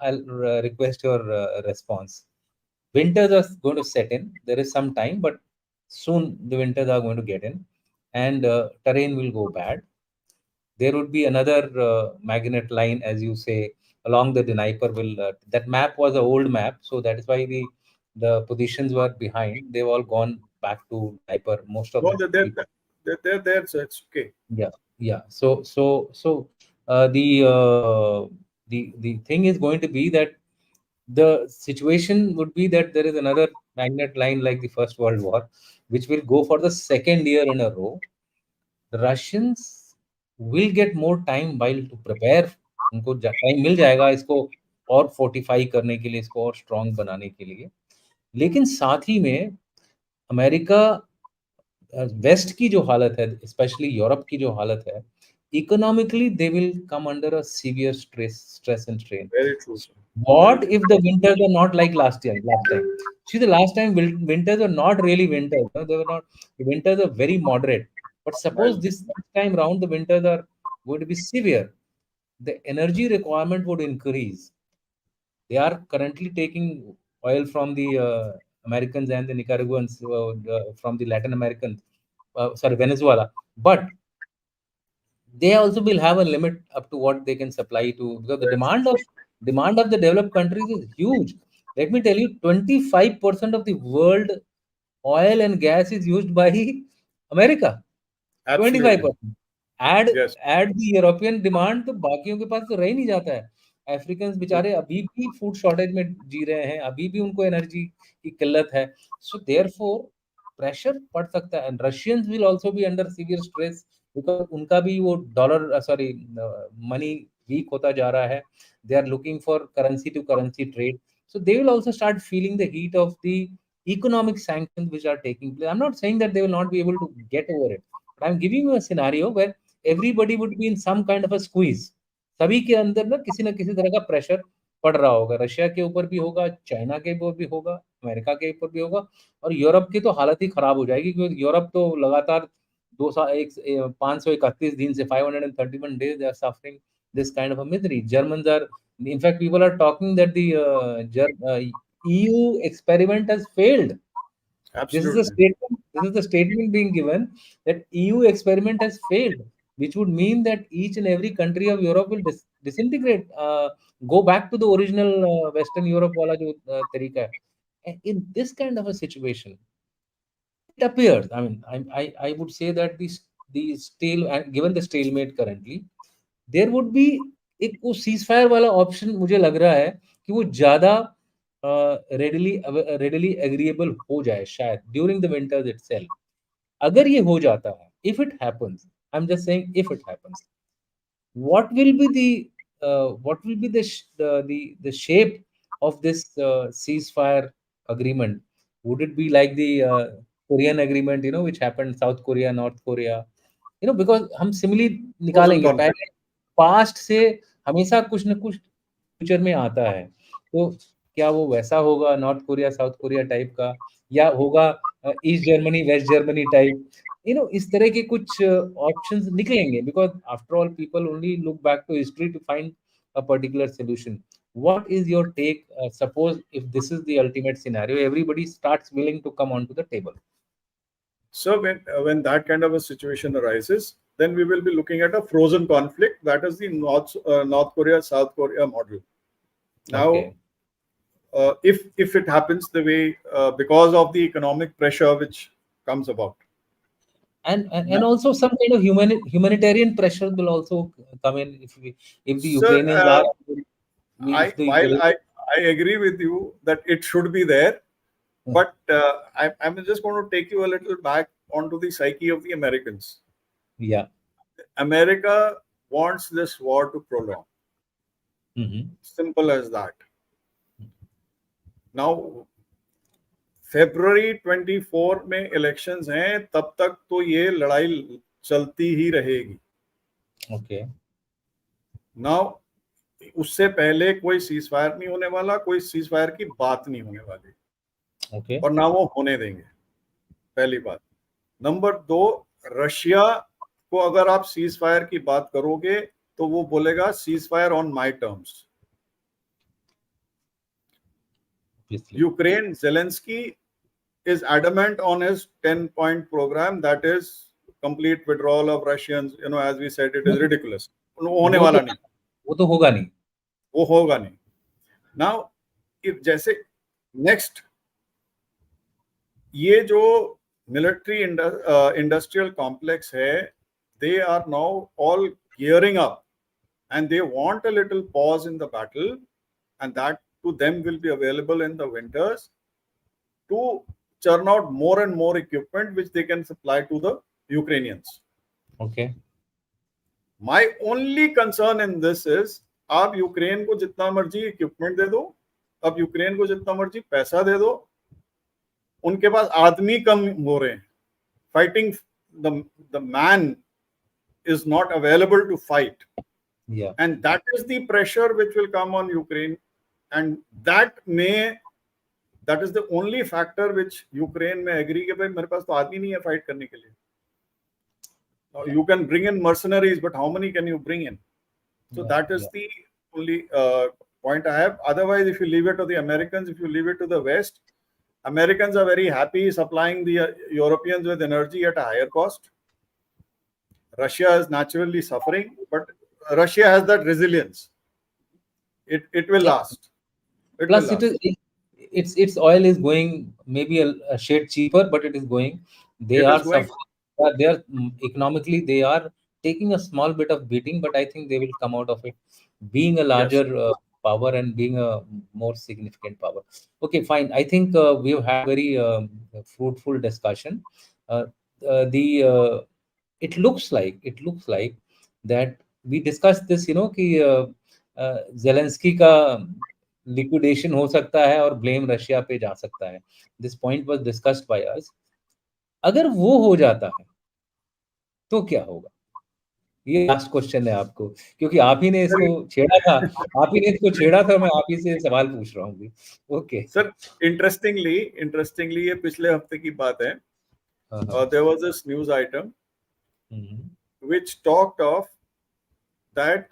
I'll request your response. Winters are going to set in. There is some time, but soon the winters are going to get in, and terrain will go bad. There would be another magnet line, as you say, along the Dnieper. That map was an old map, so that is why the positions were behind. They've all gone back to Dnieper. Most of No, the people. they're there, so it's okay. Yeah, yeah. So the thing is going to be that the situation would be that there is another magnet line like the First World War, which will go for the second year in a row. The Russians will get more time while to prepare. उनको time मिल जाएगा इसको और fortify करने के लिए, इसको और strong बनाने के लिए. लेकिन साथ ही में अमेरिका, वेस्ट की जो हालत है, स्पेशली यूरोप की जो हालत है, economically they will come under a severe stress and strain. Very true, sir. What if the winters are not like last year? Last time, see, the last time winters were not really winters. No? They were not. The winters are very moderate. But suppose Mild. this time round the winters are going to be severe. The energy requirement would increase. They are currently taking oil from the Americans and the Nicaraguans, from the Latin Americans, sorry, Venezuela. But they also will have a limit up to what they can supply to, because the Yes. demand of the developed countries is huge. Let me tell you, 25% of the world oil and gas is used by America. Absolutely. 25%. Add Yes. Add the European demand, तो बाकियों के पास तो रह ही नहीं जाता है। Africans बेचारे अभी भी फूड शॉर्टेज में जी रहे हैं, अभी भी उनको एनर्जी की किल्लत है। सो देयरफॉर प्रेशर पड़ सकता है, and Russians will also be under severe stress, because उनका भी वो डॉलर सॉरी मनी वीक होता जा रहा है। They are looking for currency to currency trade. So they will also start feeling the heat of the economic sanctions which are taking place. I'm not saying that they will not be able to get over it. I'm giving you a scenario where everybody would be in some kind of a squeeze. सभी के अंदर ना किसी तरह का pressure पड़ रहा होगा। रशिया के ऊपर भी होगा, चाइना के ऊपर भी होगा, अमेरिका के ऊपर भी होगा, और यूरोप की तो हालत ही खराब हो जाएगी, क्योंकि यूरोप तो लगातार 531 दिन से 531 days they are suffering this kind of a misery. Germans are, in fact, people are talking that the EU experiment has failed. This is a Absolutely. statement. This is the statement being given that EU experiment has failed, which would mean that each and every country of Europe will disintegrate, go back to the original Western Europe wala jo tarika hai. And in this kind of a situation, it appears. I mean, I would say that the stale, and given the stalemate currently, there would be एक वो ceasefire वाला option मुझे लग रहा है कि वो ज़्यादा रेडिली एग्रीएबल हो जाए शायद ड्यूरिंग द विंटर्स इटसेल्फ। अगर ये हो जाता है, if it happens, I am just saying if it happens, what will be what will be the shape of this ceasefire agreement? Would it be like the Korean agreement, which happened South Korea, North Korea? Because हम simile Frozen निकालेंगे conflict. पहले, past से हमेशा कुछ न कुछ future में आता है। तो क्या वो वैसा होगा North Korea, South Korea type का, या होगा East Germany, West Germany type? इस तरह के कुछ ऑप्शंस निकलेंगे, because after all people only look back to history to find a particular solution. What is your take? Suppose if this is the ultimate scenario, everybody starts willing to come onto the table. So when that kind of a situation arises, then we will be looking at a frozen conflict. That is the North Korea South Korea model. Now, Okay. if it happens the way because of the economic pressure which comes about. And also some kind of humanitarian pressure will also come in if the So Ukrainians are, I if the while I agree with you that it should be there, but I'm just going to take you a little back onto the psyche of the Americans. yeah. America wants this war to prolong. Hmm. Simple as that. Now, February 24 में elections हैं, तब तक तो ये लड़ाई चलती ही रहेगी। Okay. Now उससे पहले कोई सीज फायर नहीं होने वाला, कोई सीज फायर की बात नहीं होने वाली, Okay. और ना वो होने देंगे। पहली बात। नंबर दो, रशिया को अगर आप सीज फायर की बात करोगे तो वो बोलेगा cease fire on my terms. Obviously. Ukraine, Zelensky is adamant on his 10-point program, that is complete withdrawal of Russians. As we said, it is ridiculous. होने वो तो वाला नहीं, वो तो होगा नहीं। वो होगा नहीं। Now, if जैसे next ये जो military industrial complex है, they are now all gearing up and they want a little pause in the battle, and that to them will be available in the winters to churn out more and more equipment which they can supply to the Ukrainians. Okay. My only concern in this is आप Ukraine को जितना मर्जी equipment दे दो, अब Ukraine को जितना मर्जी पैसा दे दो, उनके पास आदमी कम हो रहे हैं। Fighting the man is not available to fight. Yeah. And that is the pressure which will come on Ukraine, and that is the only factor which Ukraine may agree कि भाई मेरे पास तो आदमी नहीं है फाइट करने के लिए। You can bring in mercenaries, but how many can you bring in? So that is the only point I have. Otherwise, if you leave it to the Americans, if you leave it to the West, Americans are very happy supplying the Europeans with energy at a higher cost. Russia is naturally suffering, but Russia has that resilience. It will Yeah. last. It will Plus, it is last. its oil is going maybe a shade cheaper, but it is going. They It is are going. suffering. They are economically they are taking a small bit of beating, but I think they will come out of it, being a Yes. larger power and being a more significant power. Okay, fine. I think we've had very fruitful discussion. Uh, the it looks like that we discussed this, कि Zelensky का liquidation हो सकता है और blame Russia पे जा सकता है. This point was discussed by us. अगर वो हो जाता है तो क्या होगा? ये लास्ट क्वेश्चन है आपको, क्योंकि आप ही ने इसको छेड़ा था. आप ही ने इसको छेड़ा था, मैं आप ही से सवाल पूछ रहा हूँ अभी. ओके. सर, इंटरेस्टिंगली ये पिछले हफ्ते की बात है. There was this news item which talked of that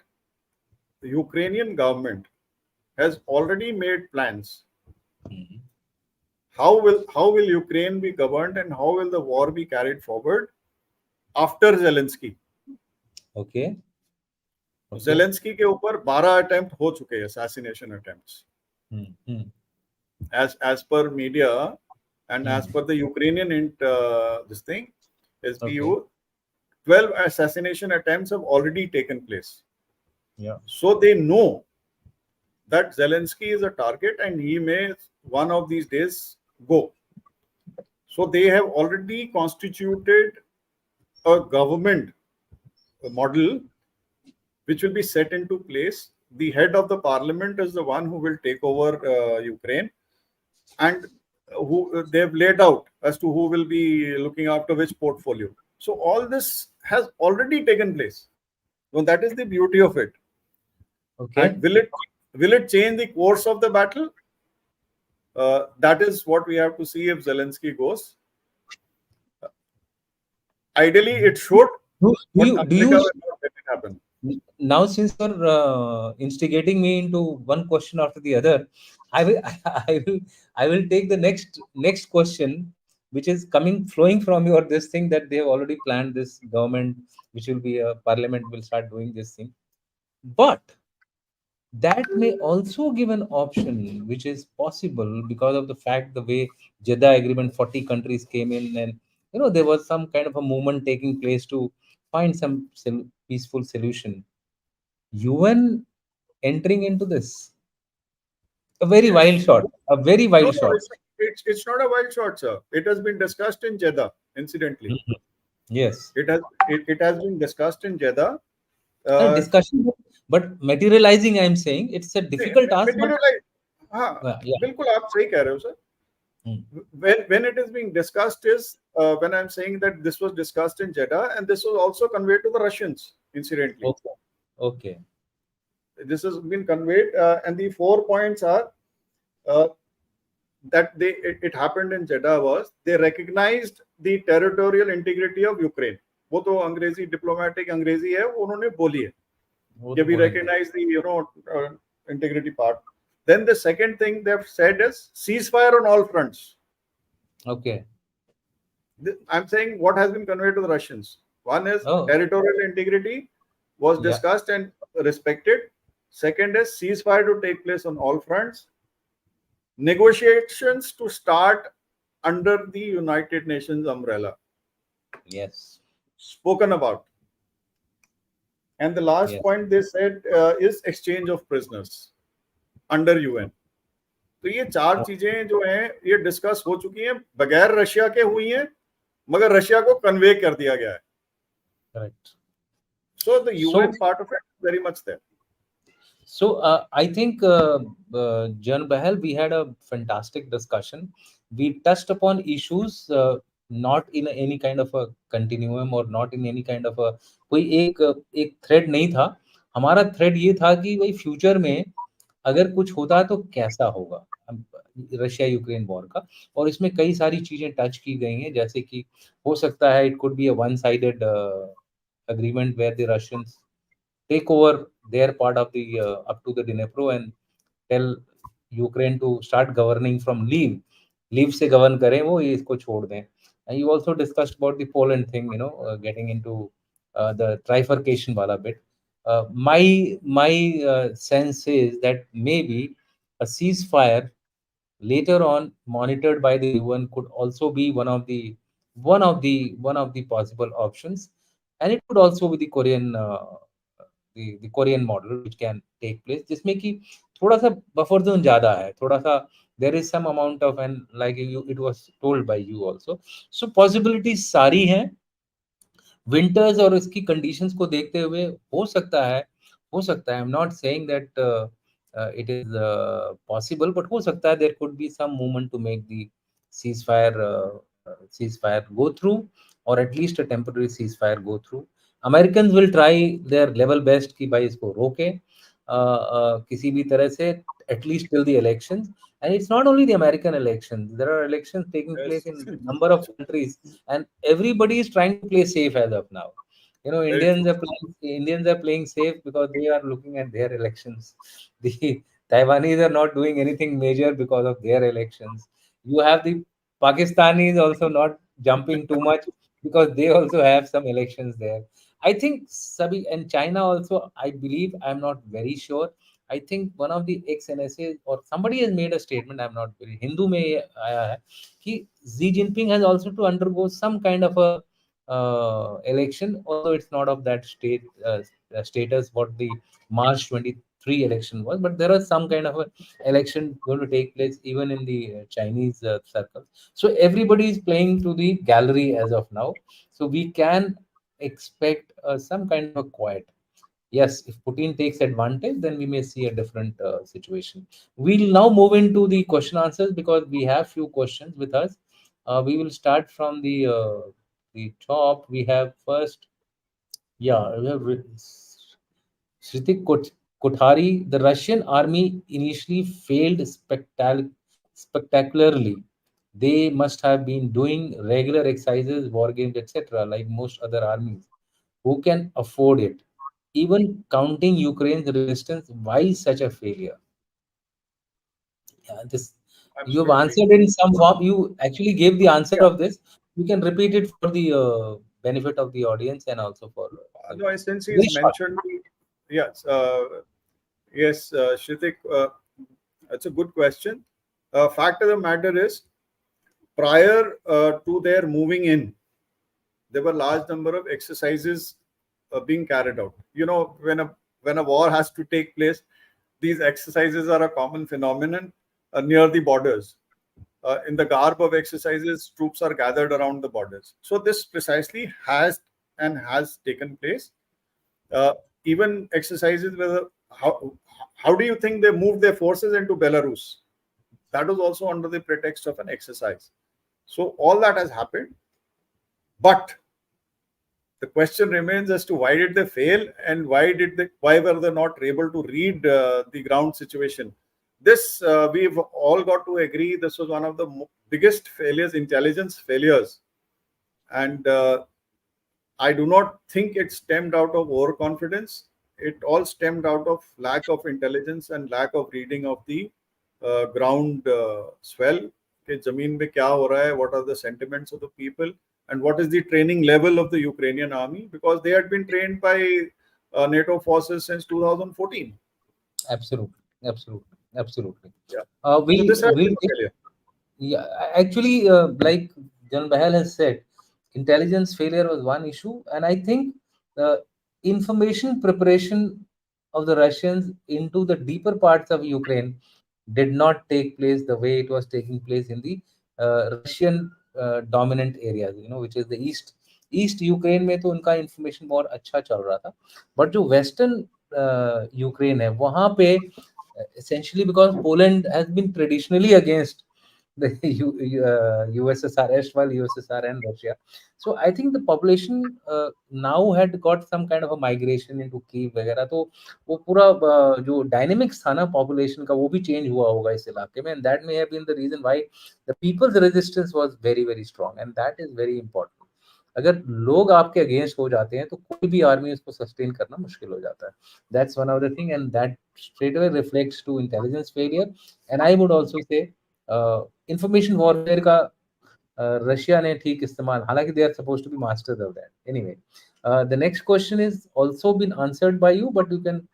the Ukrainian government has already made plans. How will Ukraine be governed and how will the war be carried forward after Zelensky? Okay. Zelensky के ऊपर 12 attempt हो चुके हैं, assassination attempts. As per media and as per the Ukrainian this thing, SBU, 12 assassination attempts have already taken place. Yeah. So they know that Zelensky is a target and he may one of these days go. So they have already constituted a government model which will be set into place. The head of the parliament is the one who will take over Ukraine, and who they've laid out as to who will be looking after which portfolio. So all this has already taken place. So that is the beauty of it. Okay. And will it change the course of the battle? That is what we have to see if Zelensky goes. Ideally, it should. Do you America will not let it happen. Now, since you're instigating me into one question after the other, I will I will I will take the next question, which is flowing from your this thing that they have already planned this government, which will be a parliament will start doing this thing, but that may also give an option which is possible because of the fact the way Jeddah agreement 40 countries came in, and there was some kind of a movement taking place to find some peaceful solution. UN entering into this, a very Yes. wild shot, a very No, wild shot. it's not a wild shot, sir. It has been discussed in Jeddah, incidentally. Yes. It has been discussed in Jeddah. Discussion, but materializing, I am saying it's a difficult task, but हाँ, yeah. बिल्कुल आप सही कह रहे हो, sir. When it is being discussed is when I'm saying that this was discussed in Jeddah and this was also conveyed to the Russians, incidentally. Okay. This has been conveyed, and the 4 points are that it happened in Jeddah was they recognized the territorial integrity of Ukraine. वो तो अंग्रेजी diplomatic अंग्रेजी है, उन्होंने बोली है कि we recognize the integrity part. Then the second thing they've said is ceasefire on all fronts. Okay. I'm saying what has been conveyed to the Russians. One is territorial integrity was discussed and respected. Second is ceasefire to take place on all fronts. Negotiations to start under the United Nations umbrella. Yes. Spoken about. And the last point they said is exchange of prisoners under UN. तो ये 4 चीजें जो हैं ये discuss हो चुकी हैं, बगैर रशिया के हुई हैं, मगर रशिया को कन्वे कर दिया गया है. Correct. So the UN part of it is very much there. So I think, Jan Bahal, we had a fantastic discussion. We touched upon issues not in any kind of a continuum or not in any kind of a कोई एक thread नहीं था. हमारा thread ये था कि भाई future में अगर कुछ होता तो कैसा होगा रशिया यूक्रेन वॉर का, और इसमें कई सारी चीजें टच की गई हैं, जैसे कि हो सकता है it could be a one sided agreement where the Russians take over their part of the up to the Dnipro and tell Ukraine to start governing from leave से govern करें वो, ये इसको छोड़ दें. And you also discussed about the Poland thing, getting into the trifurcation wala bit. My sense is that maybe a ceasefire later on monitored by the UN could also be one of the possible options, and it could also be the Korean model which can take place, जिसमें कि थोड़ा सा buffer zone ज़्यादा है, थोड़ा सा there is some amount of, and like you it was told by you also, so possibilities सारी हैं. विंटर्स और इसकी कंडीशंस को देखते हुए हो सकता है I am not saying that it is possible, but हो सकता है there could be some movement to make the ceasefire ceasefire go through, or at least a temporary ceasefire go through. Americans will try their level best कि भाई इसको रोके किसी भी तरह से, at least till the elections. And it's not only the American elections. There are elections taking place Yes. in number of countries, and everybody is trying to play safe as of now. You know, Very true. Indians are playing safe because they are looking at their elections. The Taiwanese are not doing anything major because of their elections. You have the Pakistanis also not jumping too much because they also have some elections there. I think Sabi and China also, I believe, I'm not very sure. I think one of the ex-NSA or somebody has made a statement, I'm not very Hindu में ये आया है कि Xi Jinping has also to undergo some kind of a election, although it's not of that status what the March 23 election was, but there is some kind of a election going to take place even in the Chinese circle. So everybody is playing to the gallery as of now. So we can expect some kind of a quiet. Yes, if Putin takes advantage, then we may see a different situation. We'll now move into the question answers because we have few questions with us. We will start from the top. We have first, yeah, we have Shritik Kothari. The Russian army initially failed spectacularly. They must have been doing regular exercises, war games, etc., like most other armies. Who can afford it? Even counting Ukraine's resistance, why such a failure? Yeah, this you have Absolutely. answered in some form. You actually gave the answer Yeah. of this. You can repeat it for the benefit of the audience and also for No, since very he's short. mentioned, yes, yes, Shritik, that's a good question. Fact of the matter is, prior to their moving in, there were large number of exercises being carried out. You know, when a war has to take place, these exercises are a common phenomenon near the borders. In the garb of exercises, troops are gathered around the borders. So this precisely has taken place. Uh, Even exercises whether how do you think they moved their forces into Belarus? That was also under the pretext of an exercise. So all that has happened, but the question remains as to why did they fail and why were they not able to read the ground situation. This we've all got to agree this was one of the biggest failures, intelligence failures, and I do not think it stemmed out of overconfidence. It all stemmed out of lack of intelligence and lack of reading of the ground swell. कि जमीन में क्या हो रहा है, what are the sentiments of the people, and what is the training level of the Ukrainian army, because they had been trained by NATO forces since 2014. Absolutely, absolutely, absolutely. Yeah. So We'll this has we'll been a failure. Yeah, actually, like Jan Bahal has said, intelligence failure was one issue, and I think the information preparation of the Russians into the deeper parts of Ukraine did not take place the way it was taking place in the Russian dominant areas, which is the east Ukraine में तो उनका information बहुत अच्छा चल रहा था, but जो western Ukraine है वहाँ पे essentially because Poland has been traditionally against the USSR, erstwhile USSR and Russia. So I think the population now had got some kind of a migration into Kiev वगैरह, तो वो पूरा जो dynamics था ना पॉपुलेशन का वो भी चेंज हुआ होगा इस इलाके में, and that may have been the reason why the people's resistance was very very strong, and that is very important. अगर लोग आपके अगेंस्ट हो जाते हैं तो कोई भी आर्मी उसको सस्टेन करना मुश्किल हो जाता है. That's one other thing, and that straight away reflects to intelligence failure. And I would also say information warfare का रशिया ने ठीक इस्तेमाल, हालांकि they are suppose to be masters of that. Anyway, the next question is also been answered by you, but you can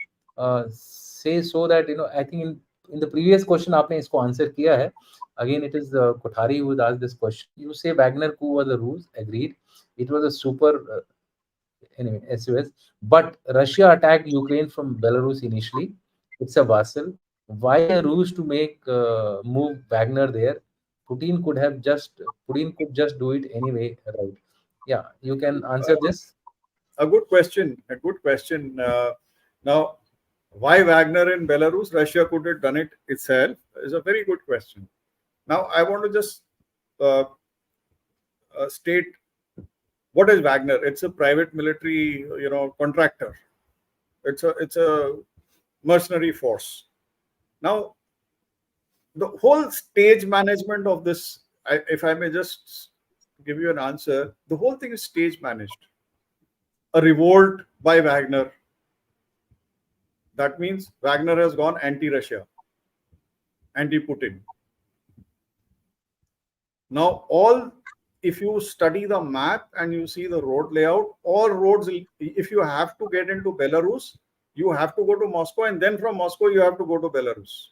say so that I think in the previous question आपने इसको answer किया है. Again, it is Kothari who asked this question. You say Wagner coup was a ruse. Agreed. It was a super anyway SUS. But Russia attacked Ukraine from Belarus initially. It's a vassal. Why a ruse to make move Wagner there? Putin could just do it anyway, right? Yeah, you can answer this. A good question. A good question. Now, why Wagner in Belarus? Russia could have done it itself. Is a very good question. Now, I want to just uh, state what is Wagner. It's a private military, contractor. It's a mercenary force. Now, the whole stage management of this, if I may just give you an answer, the whole thing is stage managed. A revolt by Wagner. That means Wagner has gone anti-Russia, anti-Putin. Now, if you study the map and you see the road layout, all roads, if you have to get into Belarus, you have to go to Moscow, and then from Moscow, you have to go to Belarus.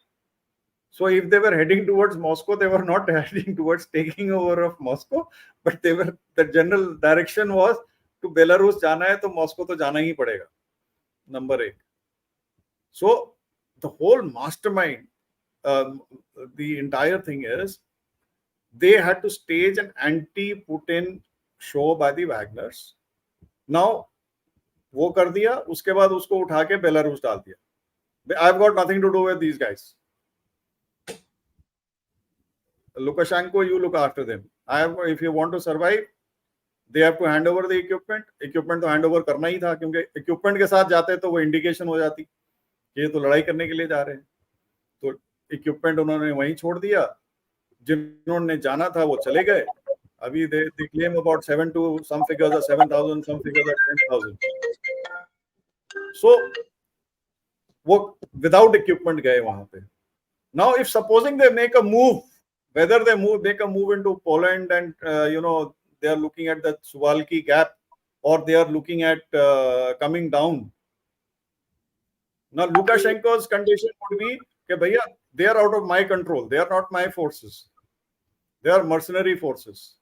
So if they were heading towards Moscow, they were not heading towards taking over of Moscow, but the general direction was to Belarus जाना है तो Moscow तो जाना ही पड़ेगा. Number 8. So the whole mastermind, the entire thing is they had to stage an anti-Putin show by the Wagners. Now वो कर दिया, उसके बाद उसको उठा के बेलारूस डाल दिया. I've got nothing to do with these guys. Lukashenko, you look after them. If you want to survive, they have to hand over the equipment. Equipment तो hand over करना ही था, क्योंकि equipment के साथ जाते तो वो indication हो जाती कि ये तो लड़ाई करने के लिए जा रहे हैं. तो equipment उन्होंने वहीं छोड़ दिया. जिन्होंने जाना था वो चले गए. अभी they claim about 7 to some figures are 7,000, some figures are 10,000. So वो without equipment गए वहां पे. Now, if supposing they make a move, whether they make a move into Poland and they are looking at the Suwalki gap, or they are looking at coming down. Now, Lukashenko's condition would be, okay, bhaiya, they are out of my control. They are not my forces. They are mercenary forces.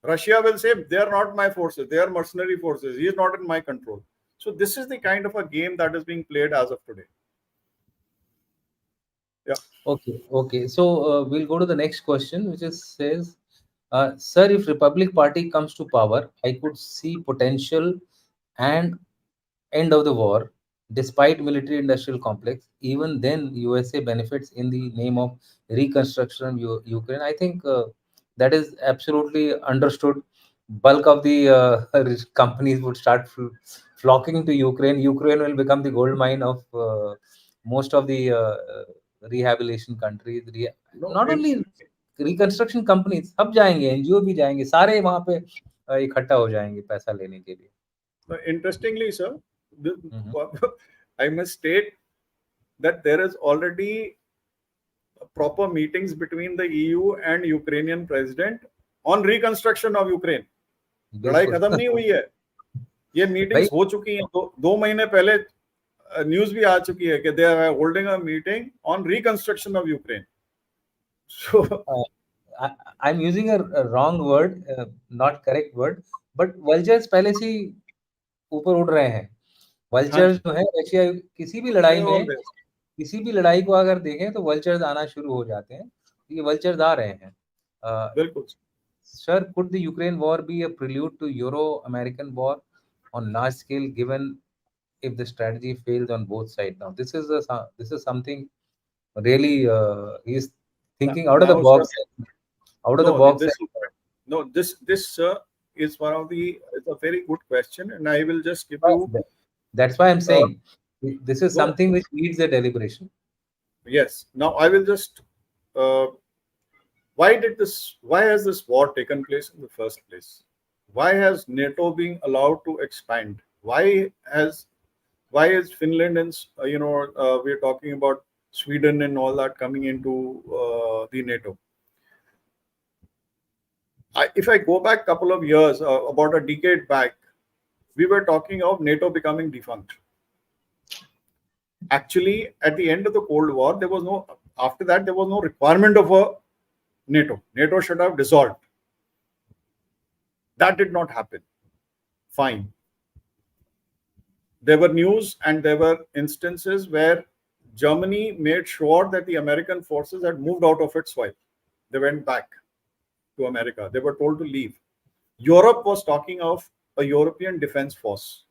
Russia will say, they are not my forces. They are mercenary forces. He is not in my control. So this is the kind of a game that is being played as of today. Yeah. Okay. So we'll go to the next question, which says, sir, if Republic Party comes to power, I could see potential and end of the war, despite military-industrial complex. Even then, USA benefits in the name of reconstruction of Ukraine. I think that is absolutely understood. Bulk of the companies would start flocking to Ukraine. Ukraine will become the gold mine of most of the rehabilitation countries. Not only reconstruction companies, सब जाएंगे, NGO भी जाएंगे, सारे वहां पे इकट्ठा हो जाएंगे पैसा लेने के लिए. Interestingly, sir, I must state that there is already proper meetings between the EU and Ukrainian president on reconstruction of Ukraine. लड़ाई खत्म नहीं हुई है. ये मीटिंग्स हो चुकी हैं. 2 महीने पहले न्यूज भी आ चुकी है कि they are holding a meeting on reconstruction of Ukraine. So I'm using a wrong word, not correct word, but vultures पहले से ऊपर उड़ रहे हैं. vultures जो है रशिया किसी भी लड़ाई को अगर देखें तो vultures आना शुरू हो जाते हैं. ये vultures आ रहे हैं. बिल्कुल. Sir, could the Ukraine war be a prelude to Euro-American war on large scale, given if the strategy fails on both sides? Now, this is something really he's thinking out of the box. This is one of it's a very good question, and I will just give you. That's why I'm saying this is something which needs a deliberation. Yes. Now I will just. Why has this war taken place in the first place? Why has NATO been allowed to expand? Why is Finland and we're talking about Sweden and all that coming into the NATO? If I go back a couple of years, about a decade back, we were talking of NATO becoming defunct. Actually, at the end of the Cold War, after that, there was no requirement of a NATO. NATO should have dissolved. That did not happen. Fine. There were news and there were instances where Germany made sure that the American forces had moved out of its soil. They went back to America. They were told to leave. Europe was talking of a European defense force.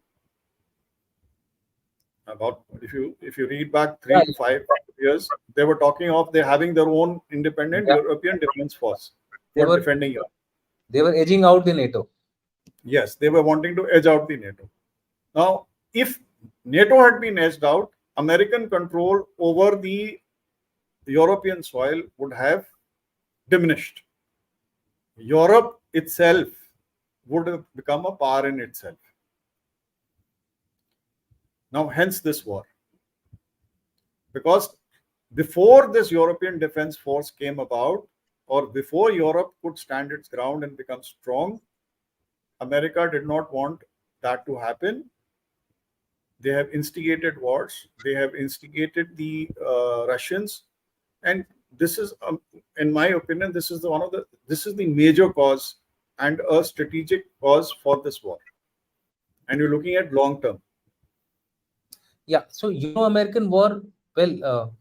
About if you read back 3 to 5 years, they were talking of they having their own independent European defense force for defending Europe. They were edging out the NATO. Yes, they were wanting to edge out the NATO. Now, if NATO had been edged out, American control over the European soil would have diminished. Europe itself would have become a power in itself. Now, hence this war. Because before this European Defense Force came about, or before Europe could stand its ground and become strong, America did not want that to happen. They have instigated wars. They have instigated the Russians, and this is, in my opinion, this is the major cause and a strategic cause for this war. And you're looking at long term. Yeah. So Euro-American war. Well,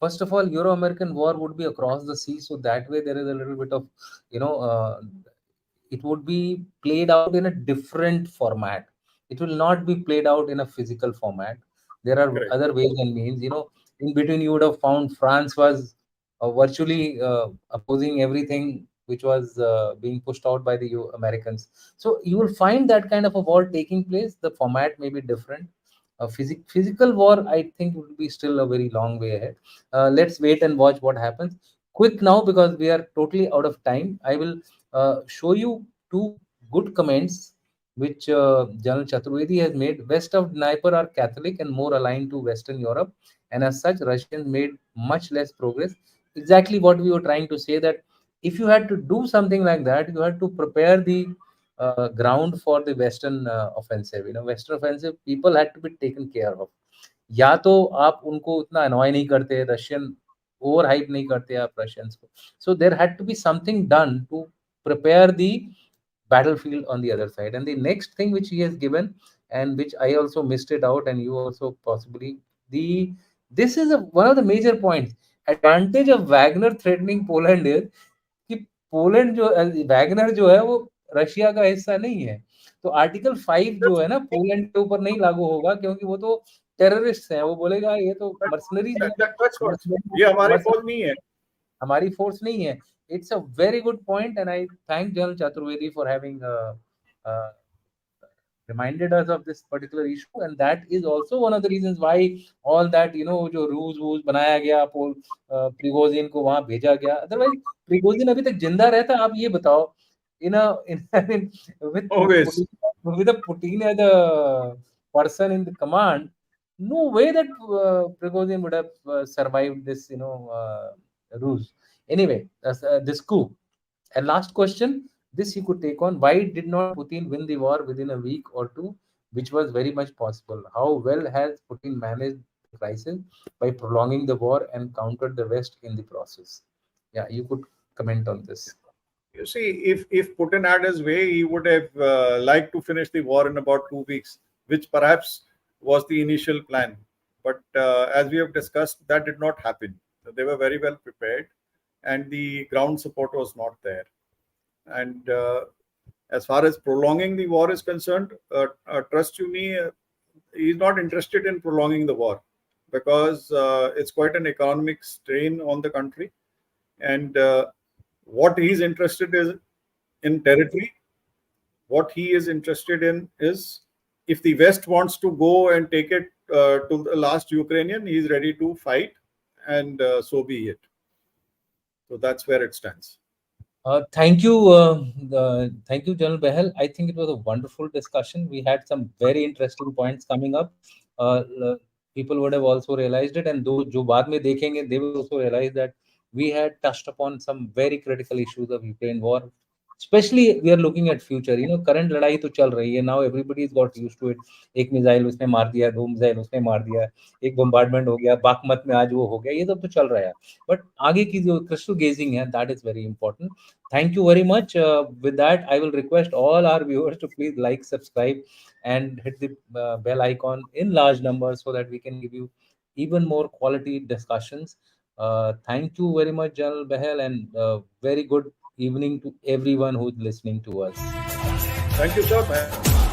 first of all, Euro-American war would be across the sea, so that way there is a little bit of, it would be played out in a different format. It will not be played out in a physical format. There are other ways and means. In between, you would have found France was virtually opposing everything which was being pushed out by the Americans. So you will find that kind of a war taking place. The format may be different. Physical war, I think, will be still a very long way ahead. Let's wait and watch what happens. Quick now, because we are totally out of time. I will show you two good comments which General Chaturvedi has made. West of Dnieper are Catholic and more aligned to Western Europe, and as such, Russians made much less progress. Exactly what we were trying to say, that if you had to do something like that, you had to prepare the ground for the Western offensive. Western offensive, people had to be taken care of. या तो आप उनको उतना annoy नहीं करते, Russian over hype नहीं करते आप रशियंस को. So there had to be something done to prepare the battlefield on the other side. And the next thing which he has given, and which I also missed it out, and you also possibly, this is one of the major points. Advantage of Wagner threatening Poland is कि Poland जो Wagner जो है वो Russia का हिस्सा नहीं है. तो आर्टिकल 5 जो है ना, पोलैंड के ऊपर नहीं लागू होगा, क्योंकि वो तो टेररिस्ट हैं. वो बोलेगा ये तो मर्सनरीज है, ये हमारी फोर्स नहीं है, हमारी फोर्स नहीं है. It's a very good point, and I thank General Chaturvedi for having reminded us of this particular issue, and that is also one of the reasons why all that, जो रूज बनाया गया, Prigozhin को वहां भेजा गया. Otherwise Prigozhin अभी तक जिंदा रहता. आप ये बताओ, with a Putin as a person in the command, no way that Prigozhin would have survived this, ruse. Anyway, this coup. And last question, this you could take on: why did not Putin win the war within a week or two, which was very much possible? How well has Putin managed the crisis by prolonging the war and countered the West in the process? Yeah, you could comment on this. You see, if Putin had his way, he would have liked to finish the war in about 2 weeks, which perhaps was the initial plan. But as we have discussed, that did not happen. They were very well prepared, and the ground support was not there. And as far as prolonging the war is concerned, trust you me, he's not interested in prolonging the war, because it's quite an economic strain on the country. And what he's interested in territory. What he is interested in is, if the West wants to go and take it to the last Ukrainian, he's ready to fight, and so be it. So that's where it stands. Thank you, General Behel. I think it was a wonderful discussion. We had some very interesting points coming up. People would have also realized it, and those जो बाद में देखेंगे, they will also realize that we had touched upon some very critical issues of Ukraine war. especially we are looking at future. Current लड़ाई तो चल रही है, now everybody's got used to it. एक मिसाइल उसने मार दिया, 2 मिसाइल उसने मार दिया, एक बम्बार्डमेंट हो गया, बागमत में आज वो हो गया, ये सब तो चल रहा है. बट आगे की जो क्रिस्टल गेजिंग है, that is very important. Thank you very much. With that, I will request all our viewers to please like, subscribe, and hit the bell icon in large numbers so that we can give you even more quality discussions. Thank you very much, General Behel, and very good evening to everyone who's listening to us. Thank you, sir.